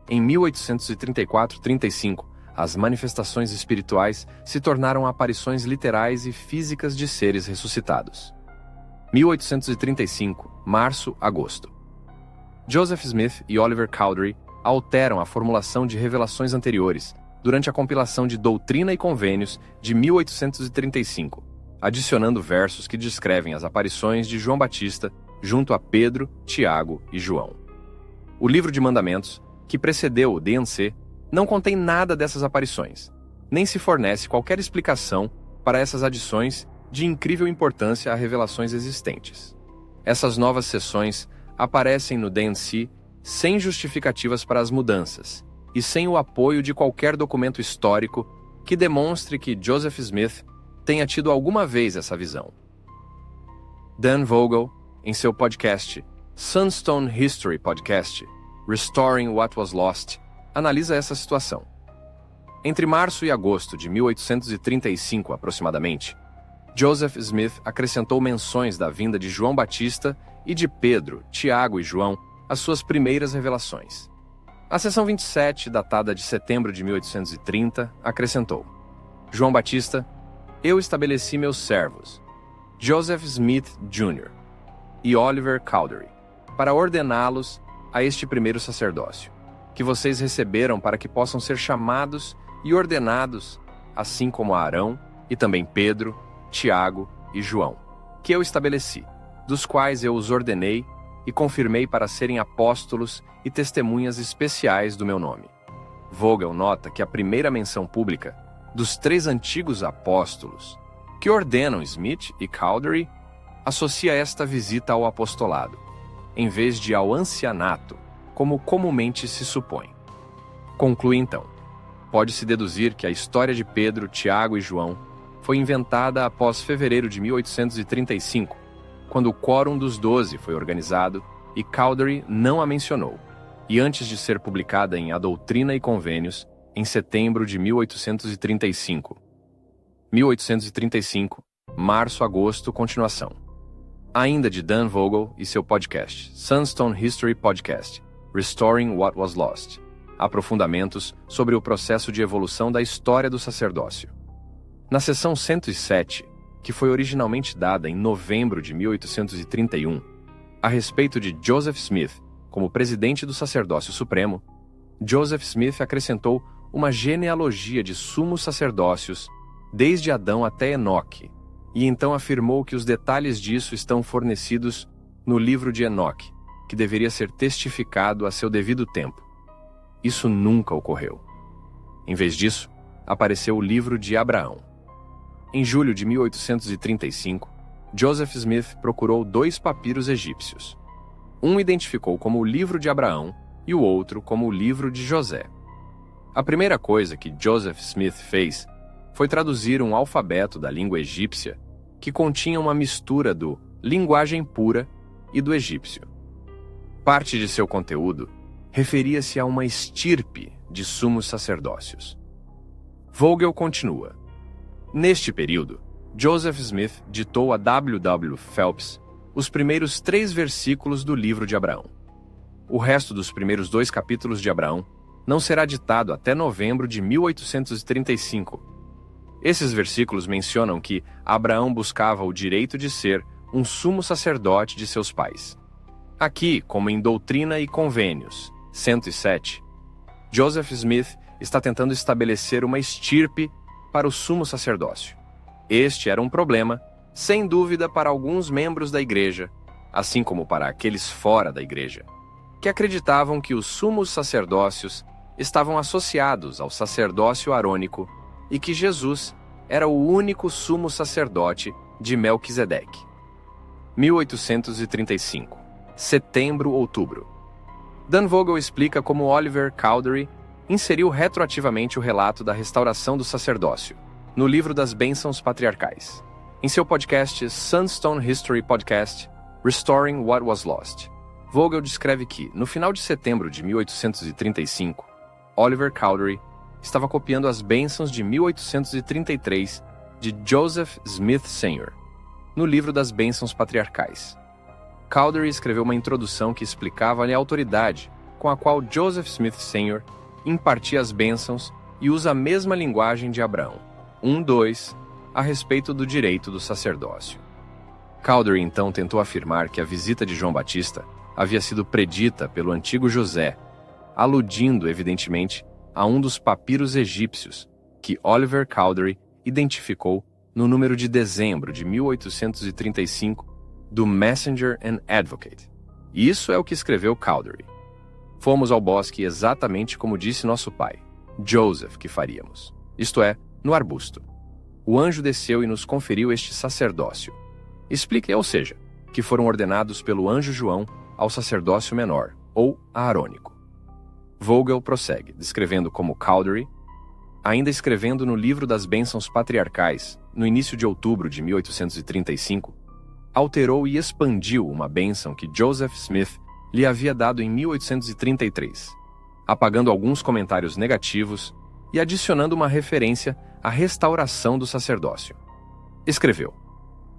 Em 1834-35, as manifestações espirituais se tornaram aparições literais e físicas de seres ressuscitados. 1835, março-agosto. Joseph Smith e Oliver Cowdery alteram a formulação de revelações anteriores durante a compilação de Doutrina e Convênios de 1835, adicionando versos que descrevem as aparições de João Batista junto a Pedro, Tiago e João. O livro de mandamentos, que precedeu o D&C, não contém nada dessas aparições, nem se fornece qualquer explicação para essas adições de incrível importância a revelações existentes. Essas novas seções aparecem no D&C sem justificativas para as mudanças e sem o apoio de qualquer documento histórico que demonstre que Joseph Smith tenha tido alguma vez essa visão. Dan Vogel, em seu podcast Sunstone History Podcast, Restoring What Was Lost, analisa essa situação. Entre março e agosto de 1835, aproximadamente, Joseph Smith acrescentou menções da vinda de João Batista e de Pedro, Tiago e João às suas primeiras revelações. A seção 27, datada de setembro de 1830, acrescentou: João Batista, eu estabeleci meus servos, Joseph Smith Jr. e Oliver Cowdery, para ordená-los a este primeiro sacerdócio, que vocês receberam para que possam ser chamados e ordenados, assim como a Arão e também Pedro, Tiago e João, que eu estabeleci, dos quais eu os ordenei e confirmei para serem apóstolos e testemunhas especiais do meu nome. Vogel nota que a primeira menção pública dos 3 antigos apóstolos que ordenam Smith e Cowdery associa esta visita ao apostolado, em vez de ao ancianato, como comumente se supõe. Conclui então: pode-se deduzir que a história de Pedro, Tiago e João foi inventada após fevereiro de 1835, quando o Quórum dos 12 foi organizado e Cowdery não a mencionou, e antes de ser publicada em A Doutrina e Convênios, em setembro de 1835. 1835, março-agosto, continuação. Ainda de Dan Vogel e seu podcast, Sunstone History Podcast, Restoring What Was Lost. Aprofundamentos sobre o processo de evolução da história do sacerdócio. Na seção 107, que foi originalmente dada em novembro de 1831, a respeito de Joseph Smith como presidente do sacerdócio supremo, Joseph Smith acrescentou uma genealogia de sumos sacerdócios desde Adão até Enoque, e então afirmou que os detalhes disso estão fornecidos no livro de Enoque, que deveria ser testificado a seu devido tempo. Isso nunca ocorreu. Em vez disso, apareceu o livro de Abraão. Em julho de 1835, Joseph Smith procurou 2 papiros egípcios. Um identificou como o livro de Abraão e o outro como o livro de José. A primeira coisa que Joseph Smith fez foi traduzir um alfabeto da língua egípcia que continha uma mistura do linguagem pura e do egípcio. Parte de seu conteúdo referia-se a uma estirpe de sumos sacerdócios. Vogel continua. Neste período, Joseph Smith ditou a W. W. Phelps os primeiros 3 versículos do livro de Abraão. O resto dos primeiros 2 capítulos de Abraão não será ditado até novembro de 1835. Esses versículos mencionam que Abraão buscava o direito de ser um sumo sacerdote de seus pais. Aqui, como em Doutrina e Convênios, 107, Joseph Smith está tentando estabelecer uma estirpe para o sumo sacerdócio. Este era um problema, sem dúvida, para alguns membros da igreja, assim como para aqueles fora da igreja, que acreditavam que os sumos sacerdócios estavam associados ao sacerdócio arônico e que Jesus era o único sumo sacerdote de Melquisedeque. 1835, setembro-outubro. Dan Vogel explica como Oliver Cowdery inseriu retroativamente o relato da restauração do sacerdócio no livro das bênçãos patriarcais, em seu podcast Sunstone History Podcast, Restoring What Was Lost. Vogel descreve que, no final de setembro de 1835, Oliver Cowdery estava copiando as bênçãos de 1833 de Joseph Smith Sr. no livro das bênçãos patriarcais. Cowdery escreveu uma introdução que explicava a autoridade com a qual Joseph Smith Sr. impartia as bênçãos e usa a mesma linguagem de Abraão, 1:2, a respeito do direito do sacerdócio. Cowdery então tentou afirmar que a visita de João Batista havia sido predita pelo antigo José, aludindo, evidentemente, a um dos papiros egípcios que Oliver Cowdery identificou no número de dezembro de 1835 do Messenger and Advocate. Isso é o que escreveu Cowdery. Fomos ao bosque exatamente como disse nosso pai, Joseph, que faríamos, isto é, no arbusto. O anjo desceu e nos conferiu este sacerdócio. Explica, ou seja, que foram ordenados pelo anjo João ao sacerdócio menor, ou aarônico. Vogel prossegue, descrevendo como Cowdery, ainda escrevendo no livro das bênçãos patriarcais, no início de outubro de 1835, alterou e expandiu uma bênção que Joseph Smith lhe havia dado em 1833, apagando alguns comentários negativos e adicionando uma referência à restauração do sacerdócio. Escreveu: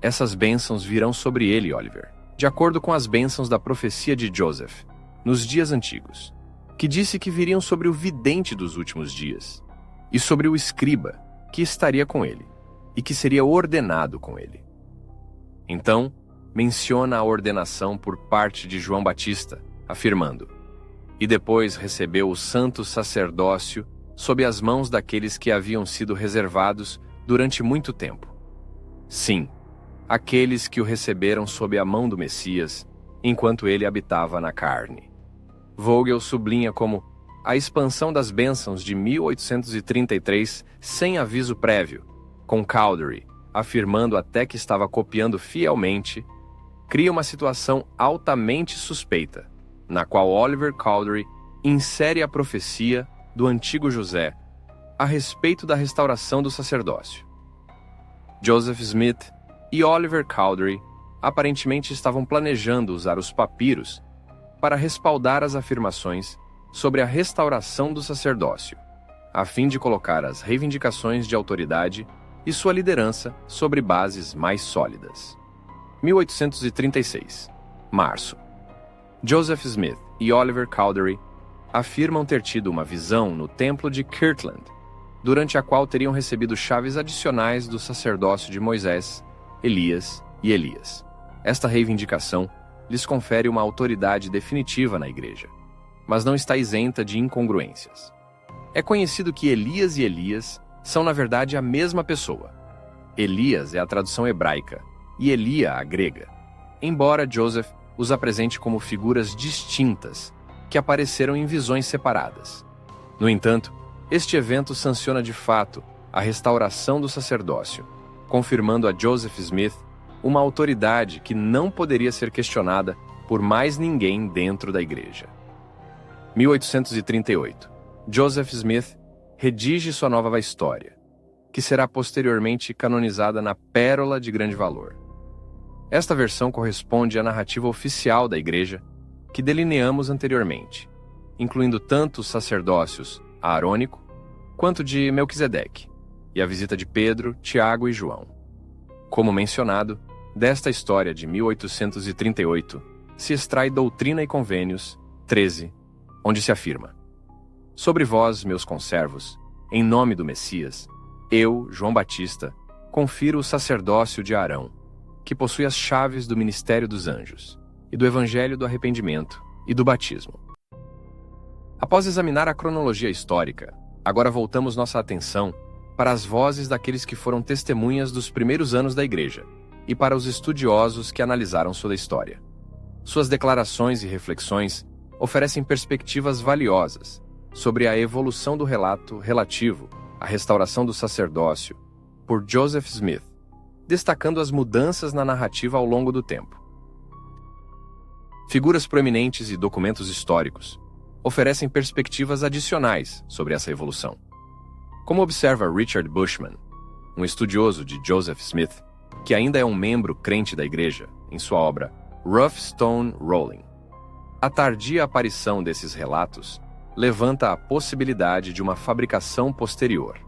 essas bênçãos virão sobre ele, Oliver, de acordo com as bênçãos da profecia de Joseph, nos dias antigos, que disse que viriam sobre o vidente dos últimos dias, e sobre o escriba, que estaria com ele, e que seria ordenado com ele. Então, menciona a ordenação por parte de João Batista, afirmando: e depois recebeu o santo sacerdócio sob as mãos daqueles que haviam sido reservados durante muito tempo. Sim, aqueles que o receberam sob a mão do Messias, enquanto ele habitava na carne. Vogel sublinha como a expansão das bênçãos de 1833 sem aviso prévio, com Cowdery afirmando até que estava copiando fielmente, cria uma situação altamente suspeita, na qual Oliver Cowdery insere a profecia do antigo José a respeito da restauração do sacerdócio. Joseph Smith e Oliver Cowdery aparentemente estavam planejando usar os papiros para respaldar as afirmações sobre a restauração do sacerdócio, a fim de colocar as reivindicações de autoridade e sua liderança sobre bases mais sólidas. 1836, março. Joseph Smith e Oliver Cowdery afirmam ter tido uma visão no templo de Kirtland, durante a qual teriam recebido chaves adicionais do sacerdócio de Moisés, Elias e Elias. Esta reivindicação lhes confere uma autoridade definitiva na igreja, mas não está isenta de incongruências. É conhecido que Elias e Elias são, na verdade, a mesma pessoa. Elias é a tradução hebraica e Elia a grega, embora Joseph os apresente como figuras distintas que apareceram em visões separadas. No entanto, este evento sanciona de fato a restauração do sacerdócio, confirmando a Joseph Smith uma autoridade que não poderia ser questionada por mais ninguém dentro da igreja. 1838. Joseph Smith redige sua nova história. que será posteriormente canonizada na Pérola de Grande Valor. Esta versão corresponde à narrativa oficial da Igreja que delineamos anteriormente, incluindo tanto os sacerdócios aarônico quanto de Melquisedeque, e a visita de Pedro, Tiago e João. Como mencionado, desta história de 1838 se extrai Doutrina e Convênios 13, onde se afirma: sobre vós, meus conservos, em nome do Messias, eu, João Batista, confiro o sacerdócio de Arão, que possui as chaves do ministério dos anjos, e do evangelho do arrependimento e do batismo. Após examinar a cronologia histórica, agora voltamos nossa atenção para as vozes daqueles que foram testemunhas dos primeiros anos da Igreja e para os estudiosos que analisaram sua história. Suas declarações e reflexões oferecem perspectivas valiosas sobre a evolução do relato relativo à restauração do sacerdócio por Joseph Smith, destacando as mudanças na narrativa ao longo do tempo. Figuras proeminentes e documentos históricos oferecem perspectivas adicionais sobre essa evolução. Como observa Richard Bushman, um estudioso de Joseph Smith, que ainda é um membro crente da Igreja, em sua obra Rough Stone Rolling, a tardia aparição desses relatos levanta a possibilidade de uma fabricação posterior.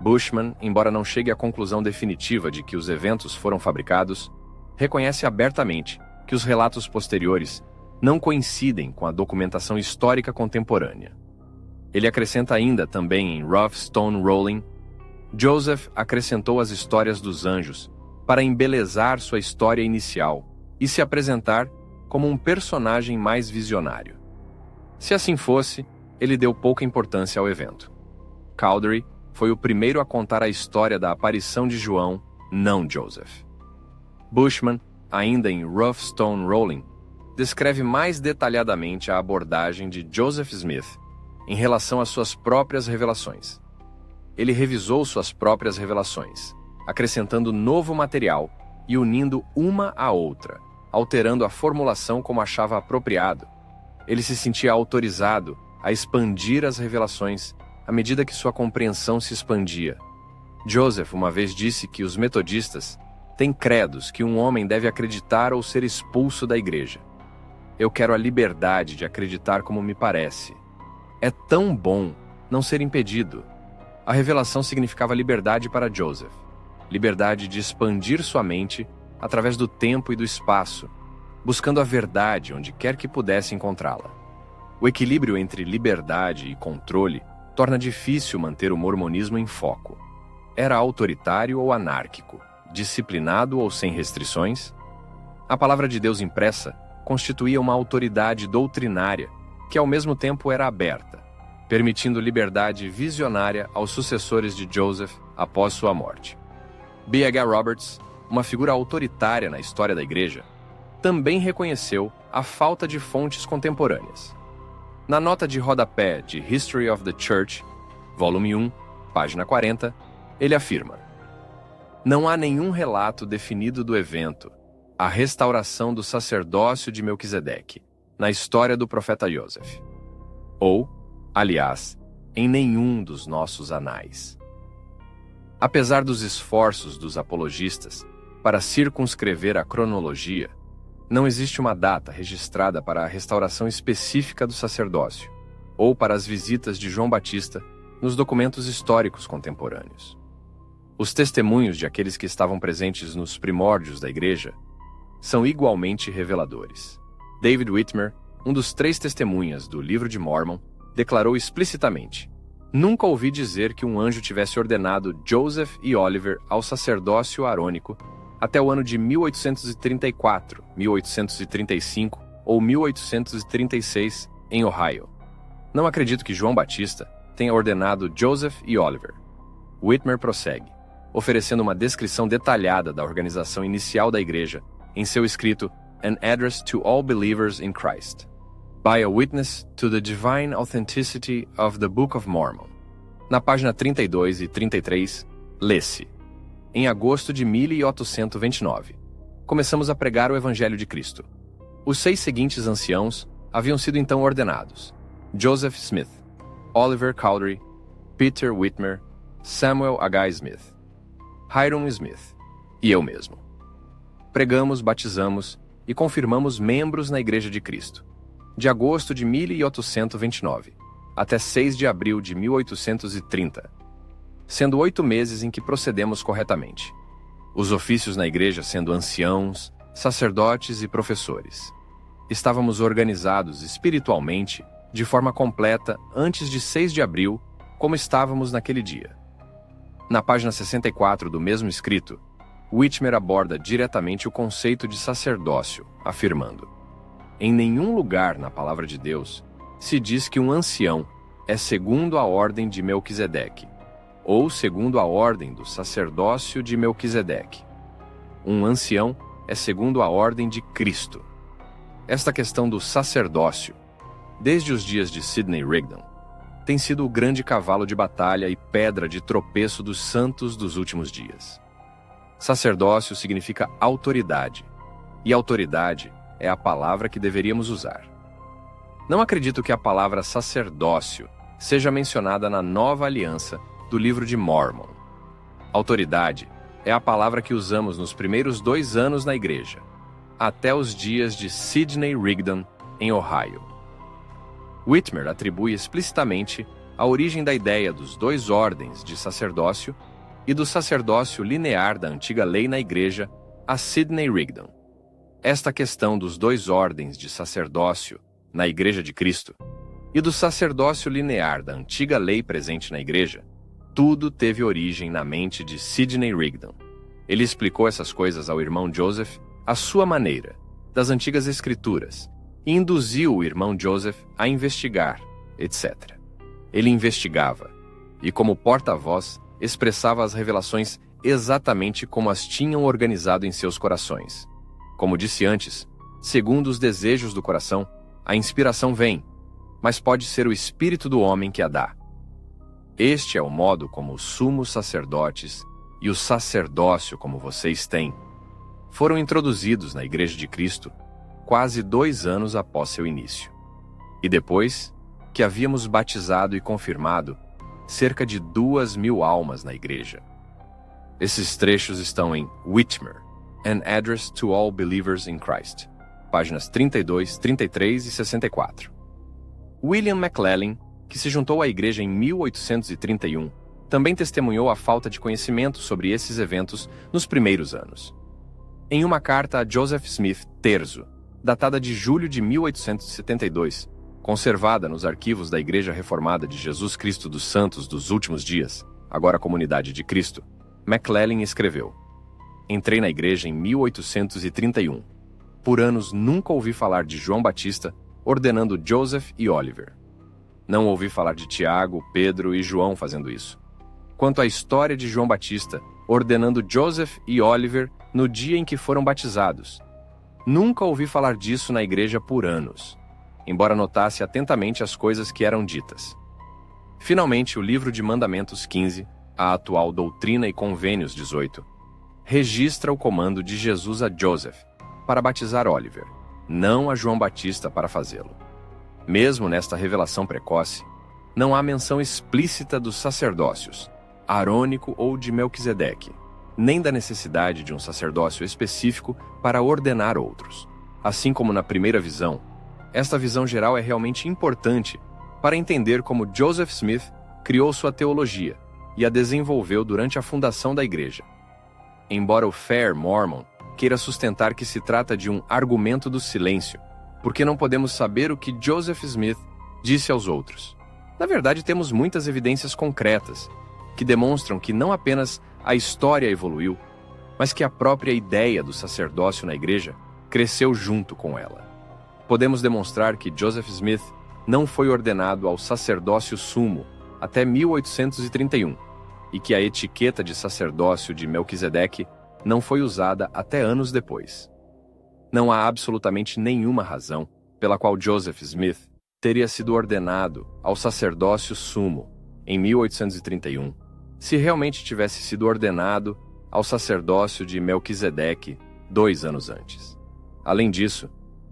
Bushman, embora não chegue à conclusão definitiva de que os eventos foram fabricados, reconhece abertamente que os relatos posteriores não coincidem com a documentação histórica contemporânea. Ele acrescenta ainda também em Rough Stone Rolling: Joseph acrescentou as histórias dos anjos para embelezar sua história inicial e se apresentar como um personagem mais visionário. Se assim fosse, ele deu pouca importância ao evento. Cowdery foi o primeiro a contar a história da aparição de João, não Joseph. Bushman, ainda em Rough Stone Rolling, descreve mais detalhadamente a abordagem de Joseph Smith em relação às suas próprias revelações. Ele revisou suas próprias revelações, acrescentando novo material e unindo uma à outra, alterando a formulação como achava apropriado. Ele se sentia autorizado a expandir as revelações à medida que sua compreensão se expandia. Joseph uma vez disse que os metodistas têm credos que um homem deve acreditar ou ser expulso da igreja. Eu quero a liberdade de acreditar como me parece. É tão bom não ser impedido. A revelação significava liberdade para Joseph, liberdade de expandir sua mente através do tempo e do espaço, buscando a verdade onde quer que pudesse encontrá-la. O equilíbrio entre liberdade e controle torna difícil manter o mormonismo em foco. Era autoritário ou anárquico, disciplinado ou sem restrições? A palavra de Deus impressa constituía uma autoridade doutrinária que ao mesmo tempo era aberta, permitindo liberdade visionária aos sucessores de Joseph após sua morte. B. H. Roberts, uma figura autoritária na história da Igreja, também reconheceu a falta de fontes contemporâneas. Na nota de rodapé de History of the Church, volume 1, página 40, ele afirma: não há nenhum relato definido do evento, a restauração do sacerdócio de Melquisedeque, na história do profeta Joseph. Ou, aliás, em nenhum dos nossos anais. Apesar dos esforços dos apologistas para circunscrever a cronologia, não existe uma data registrada para a restauração específica do sacerdócio, ou para as visitas de João Batista nos documentos históricos contemporâneos. Os testemunhos de aqueles que estavam presentes nos primórdios da Igreja são igualmente reveladores. David Whitmer, um dos 3 testemunhas do Livro de Mormon, declarou explicitamente: nunca ouvi dizer que um anjo tivesse ordenado Joseph e Oliver ao sacerdócio arônico até o ano de 1834, 1835 ou 1836, em Ohio. Não acredito que João Batista tenha ordenado Joseph e Oliver. Whitmer prossegue, oferecendo uma descrição detalhada da organização inicial da Igreja em seu escrito An Address to All Believers in Christ, by a Witness to the Divine Authenticity of the Book of Mormon. Na página 32 e 33, lê-se: em agosto de 1829, começamos a pregar o Evangelho de Cristo. Os 6 seguintes anciãos haviam sido então ordenados: Joseph Smith, Oliver Cowdery, Peter Whitmer, Samuel H. Smith, Hyrum Smith e eu mesmo. Pregamos, batizamos e confirmamos membros na Igreja de Cristo, de agosto de 1829 até 6 de abril de 1830, sendo 8 meses em que procedemos corretamente. Os ofícios na igreja sendo anciãos, sacerdotes e professores. Estávamos organizados espiritualmente de forma completa antes de 6 de abril, como estávamos naquele dia. Na página 64 do mesmo escrito, Whitmer aborda diretamente o conceito de sacerdócio, afirmando: em nenhum lugar na palavra de Deus se diz que um ancião é segundo a ordem de Melquisedeque, ou segundo a ordem do sacerdócio de Melquisedeque. Um ancião é segundo a ordem de Cristo. Esta questão do sacerdócio, desde os dias de Sidney Rigdon, tem sido o grande cavalo de batalha e pedra de tropeço dos santos dos últimos dias. Sacerdócio significa autoridade, e autoridade é a palavra que deveríamos usar. Não acredito que a palavra sacerdócio seja mencionada na Nova Aliança do livro de Mormon. Autoridade é a palavra que usamos nos primeiros 2 anos na igreja, até os dias de Sidney Rigdon, em Ohio. Whitmer atribui explicitamente a origem da ideia dos 2 ordens de sacerdócio e do sacerdócio linear da antiga lei na igreja a Sidney Rigdon. Esta questão dos 2 ordens de sacerdócio na Igreja de Cristo e do sacerdócio linear da antiga lei presente na igreja, tudo teve origem na mente de Sidney Rigdon. Ele explicou essas coisas ao irmão Joseph à sua maneira, das antigas escrituras, e induziu o irmão Joseph a investigar, etc. Ele investigava, e como porta-voz, expressava as revelações exatamente como as tinham organizado em seus corações. Como disse antes, segundo os desejos do coração, a inspiração vem, mas pode ser o espírito do homem que a dá. Este é o modo como os sumos sacerdotes e o sacerdócio como vocês têm foram introduzidos na Igreja de Cristo quase 2 anos após seu início. E depois que havíamos batizado e confirmado cerca de 2.000 almas na igreja. Esses trechos estão em Whitmer, An Address to All Believers in Christ, páginas 32, 33 e 64. William McLellin, que se juntou à igreja em 1831, também testemunhou a falta de conhecimento sobre esses eventos nos primeiros anos. Em uma carta a Joseph Smith, terzo, datada de julho de 1872, conservada nos arquivos da Igreja Reformada de Jesus Cristo dos Santos dos Últimos Dias, agora Comunidade de Cristo, McLellin escreveu: entrei na igreja em 1831. Por anos nunca ouvi falar de João Batista ordenando Joseph e Oliver. Não ouvi falar de Tiago, Pedro e João fazendo isso. Quanto à história de João Batista ordenando Joseph e Oliver no dia em que foram batizados, nunca ouvi falar disso na igreja por anos, embora notasse atentamente as coisas que eram ditas. Finalmente, o livro de Mandamentos 15, a atual Doutrina e Convênios 18, registra o comando de Jesus a Joseph para batizar Oliver, não a João Batista para fazê-lo. Mesmo nesta revelação precoce, não há menção explícita dos sacerdócios, arônico ou de Melquisedeque, nem da necessidade de um sacerdócio específico para ordenar outros. Assim como na primeira visão, esta visão geral é realmente importante para entender como Joseph Smith criou sua teologia e a desenvolveu durante a fundação da igreja. Embora o Fair Mormon queira sustentar que se trata de um argumento do silêncio, porque não podemos saber o que Joseph Smith disse aos outros. Na verdade, temos muitas evidências concretas que demonstram que não apenas a história evoluiu, mas que a própria ideia do sacerdócio na igreja cresceu junto com ela. Podemos demonstrar que Joseph Smith não foi ordenado ao sacerdócio sumo até 1831 e que a etiqueta de sacerdócio de Melquisedeque não foi usada até anos depois. Não há absolutamente nenhuma razão pela qual Joseph Smith teria sido ordenado ao sacerdócio sumo em 1831, se realmente tivesse sido ordenado ao sacerdócio de Melquisedeque 2 anos antes. Além disso,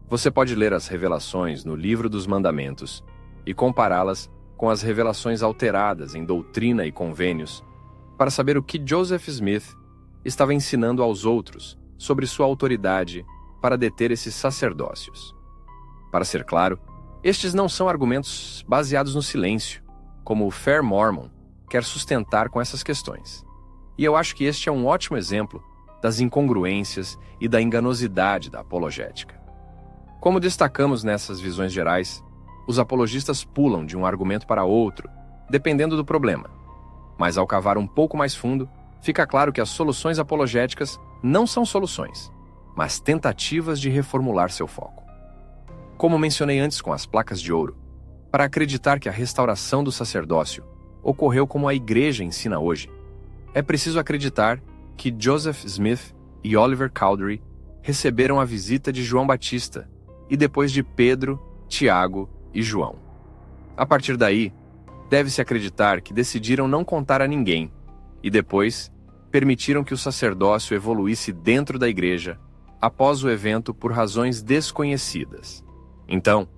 você pode ler as revelações no Livro dos Mandamentos e compará-las com as revelações alteradas em Doutrina e Convênios para saber o que Joseph Smith estava ensinando aos outros sobre sua autoridade para deter esses sacerdócios. Para ser claro, estes não são argumentos baseados no silêncio, como o Fair Mormon quer sustentar com essas questões. E eu acho que este é um ótimo exemplo das incongruências e da enganosidade da apologética. Como destacamos nessas visões gerais, os apologistas pulam de um argumento para outro, dependendo do problema. Mas ao cavar um pouco mais fundo, fica claro que as soluções apologéticas não são soluções, mas tentativas de reformular seu foco. Como mencionei antes com as placas de ouro, para acreditar que a restauração do sacerdócio ocorreu como a Igreja ensina hoje, é preciso acreditar que Joseph Smith e Oliver Cowdery receberam a visita de João Batista e depois de Pedro, Tiago e João. A partir daí, deve-se acreditar que decidiram não contar a ninguém e depois permitiram que o sacerdócio evoluísse dentro da Igreja após o evento por razões desconhecidas. Então,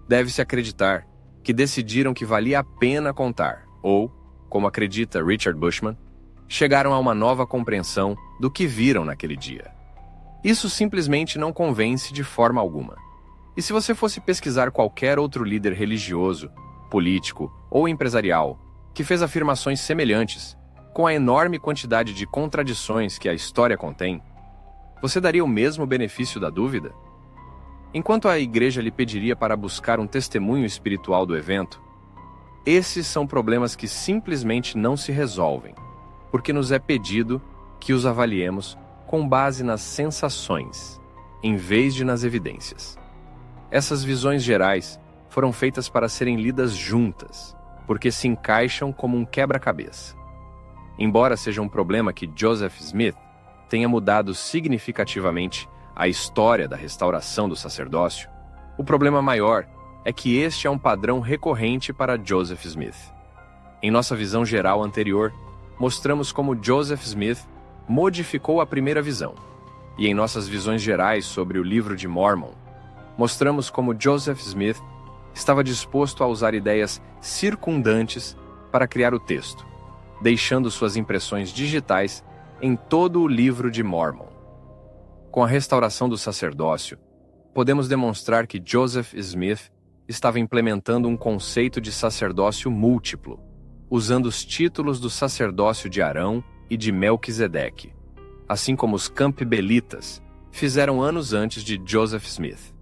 deve-se acreditar que decidiram que valia a pena contar, ou, como acredita Richard Bushman, chegaram a uma nova compreensão do que viram naquele dia. Isso simplesmente não convence de forma alguma. E se você fosse pesquisar qualquer outro líder religioso, político ou empresarial que fez afirmações semelhantes, com a enorme quantidade de contradições que a história contém, você daria o mesmo benefício da dúvida? Enquanto a Igreja lhe pediria para buscar um testemunho espiritual do evento, esses são problemas que simplesmente não se resolvem, porque nos é pedido que os avaliemos com base nas sensações, em vez de nas evidências. Essas visões gerais foram feitas para serem lidas juntas, porque se encaixam como um quebra-cabeça. Embora seja um problema que Joseph Smith tenha mudado significativamente a história da restauração do sacerdócio, o problema maior é que este é um padrão recorrente para Joseph Smith. Em nossa visão geral anterior, mostramos como Joseph Smith modificou a primeira visão, e em nossas visões gerais sobre o livro de Mormon, mostramos como Joseph Smith estava disposto a usar ideias circundantes para criar o texto, deixando suas impressões digitais em todo o livro de Mormon. Com a restauração do sacerdócio, podemos demonstrar que Joseph Smith estava implementando um conceito de sacerdócio múltiplo, usando os títulos do sacerdócio de Arão e de Melquisedeque, assim como os campbelitas fizeram anos antes de Joseph Smith.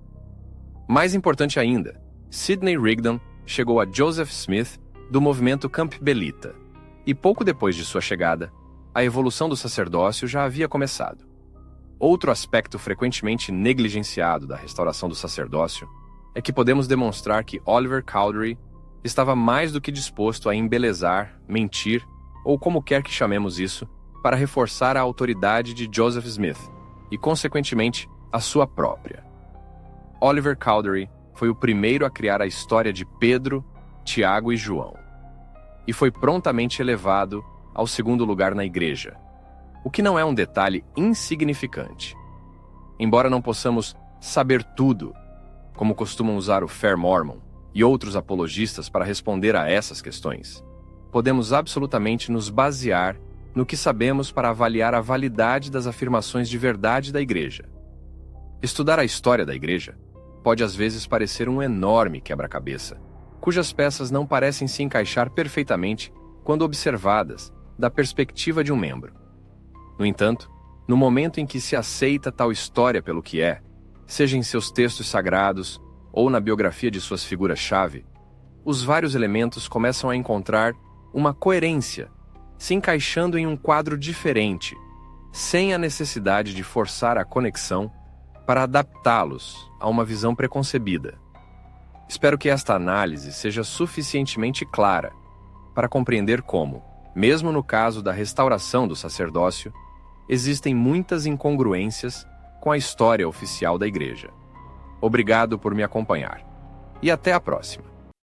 Mais importante ainda, Sidney Rigdon chegou a Joseph Smith do movimento campbelita, e pouco depois de sua chegada, a evolução do sacerdócio já havia começado. Outro aspecto frequentemente negligenciado da restauração do sacerdócio é que podemos demonstrar que Oliver Cowdery estava mais do que disposto a embelezar, mentir, ou como quer que chamemos isso, para reforçar a autoridade de Joseph Smith e, consequentemente, a sua própria. Oliver Cowdery foi o primeiro a criar a história de Pedro, Tiago e João, e foi prontamente elevado ao segundo lugar na Igreja, o que não é um detalhe insignificante. Embora não possamos saber tudo, como costumam usar o Fair Mormon e outros apologistas para responder a essas questões, podemos absolutamente nos basear no que sabemos para avaliar a validade das afirmações de verdade da Igreja. Estudar a história da Igreja pode às vezes parecer um enorme quebra-cabeça, cujas peças não parecem se encaixar perfeitamente quando observadas da perspectiva de um membro. No entanto, no momento em que se aceita tal história pelo que é, seja em seus textos sagrados ou na biografia de suas figuras-chave, os vários elementos começam a encontrar uma coerência, se encaixando em um quadro diferente, sem a necessidade de forçar a conexão para adaptá-los a uma visão preconcebida. Espero que esta análise seja suficientemente clara para compreender como, mesmo no caso da restauração do sacerdócio, existem muitas incongruências com a história oficial da Igreja. Obrigado por me acompanhar. E até a próxima.